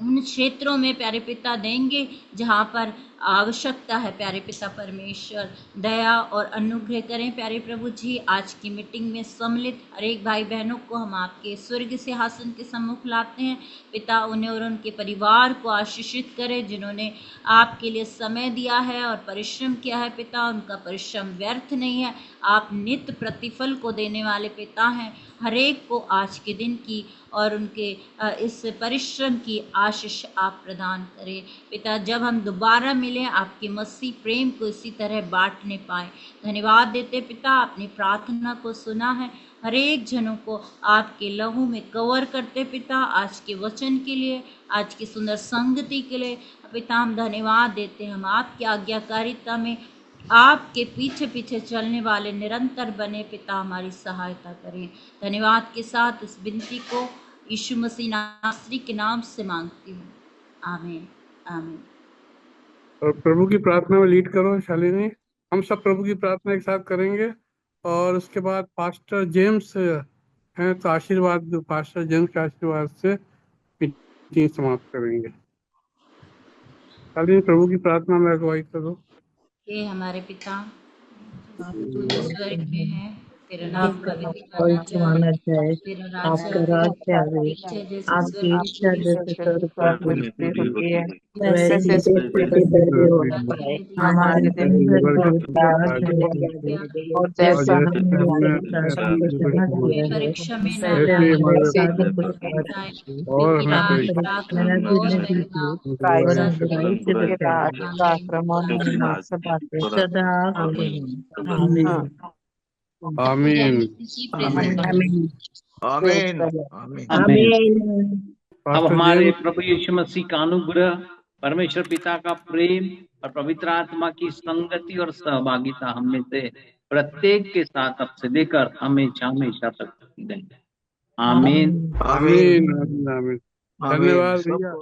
उन क्षेत्रों में प्यारे पिता देंगे जहाँ पर आवश्यकता है प्यारे पिता परमेश्वर। दया और अनुग्रह करें प्यारे प्रभु जी। आज की मीटिंग में सम्मिलित हर एक भाई बहनों को हम आपके स्वर्ग सिंहासन के सम्मुख लाते हैं पिता। उन्हें और उनके परिवार को आशीषित करें जिन्होंने आपके लिए समय दिया है और परिश्रम किया है पिता। उनका परिश्रम व्यर्थ नहीं है, आप नित्य प्रतिफल को देने वाले पिता हैं। हर एक को आज के दिन की और उनके इस परिश्रम की आशीष आप प्रदान करें पिता। जब हम दोबारा मिलें आपके मसीह प्रेम को इसी तरह बांटने पाए। धन्यवाद देते पिता, अपनी प्रार्थना को सुना है। हर एक जनों को आपके लहू में कवर करते पिता। आज के वचन के लिए, आज की सुंदर संगति के लिए पिता हम धन्यवाद देते हैं। हम आपकी आज्ञाकारिता में आपके पीछे पीछे चलने वाले निरंतर बने पिता। हमारी सहायता करें। धन्यवाद के साथ इस विनती को यीशु मसीह नासरी के नाम से मांगती हूँ, आमीन आमीन। और प्रभु की प्रार्थना में लीड करो शालिनी। हम सब प्रभु की प्रार्थना एक साथ करेंगे और उसके बाद पास्टर जेम्स हैं तो आशीर्वाद दो, पास्टर जेम्स के आशीर्वाद से मीटिंग समाप्त करेंगे। शालिनी प्रभु की प्रार्थना में अगुवाई करो। हे हमारे पिता, आप जो स्वर्ग में हैं, तेरा नाम पवित्र पवित्र माना माना जाए, जाए, तेरा आपका राज्य राज्य आवे, आवे, इच्छा जैसे आपकी स्वर्ग इच्छा में जैसे स्वर्ग पर पूरी होती है वैसे वैसे ही पृथ्वी पर भी हो पाए। हमारे हमारे दिन दिन भर भर का का आज आज हमें हमें दे दे, और जैसे जैसा जैसे हमने हमने अपने अपने साथियों को साथियों क्षमा को किया है, परीक्षा में न वैसे ऐसे डालें, हमारे हमारे साथ साथ को बताए, और लेकिन हमें आज परीक्षा रात परीक्षा में न और देने से दीजिए, बुराई वरन से बुराई से के राज बचाइए। का आमीन। आक्रमण नहीं सभाते सदा आमीन। आमीन। पूजा आमीन की प्रेज द लॉर्ड। आमीन। आमीन आमीन। आमीन। आमीन। अब पास्टर हमारे जेम्स। प्रभु यीशु मसीह का अनुग्रह, परमेश्वर पिता का प्रेम और पवित्र आत्मा की संगति और सहभागिता हम में से प्रत्येक के साथ अब से लेकर हमेशा हमेशा तक रहें। आमीन। आमीन आमीन आमीन आमीन। आमीन धन्यवाद भैया। सबको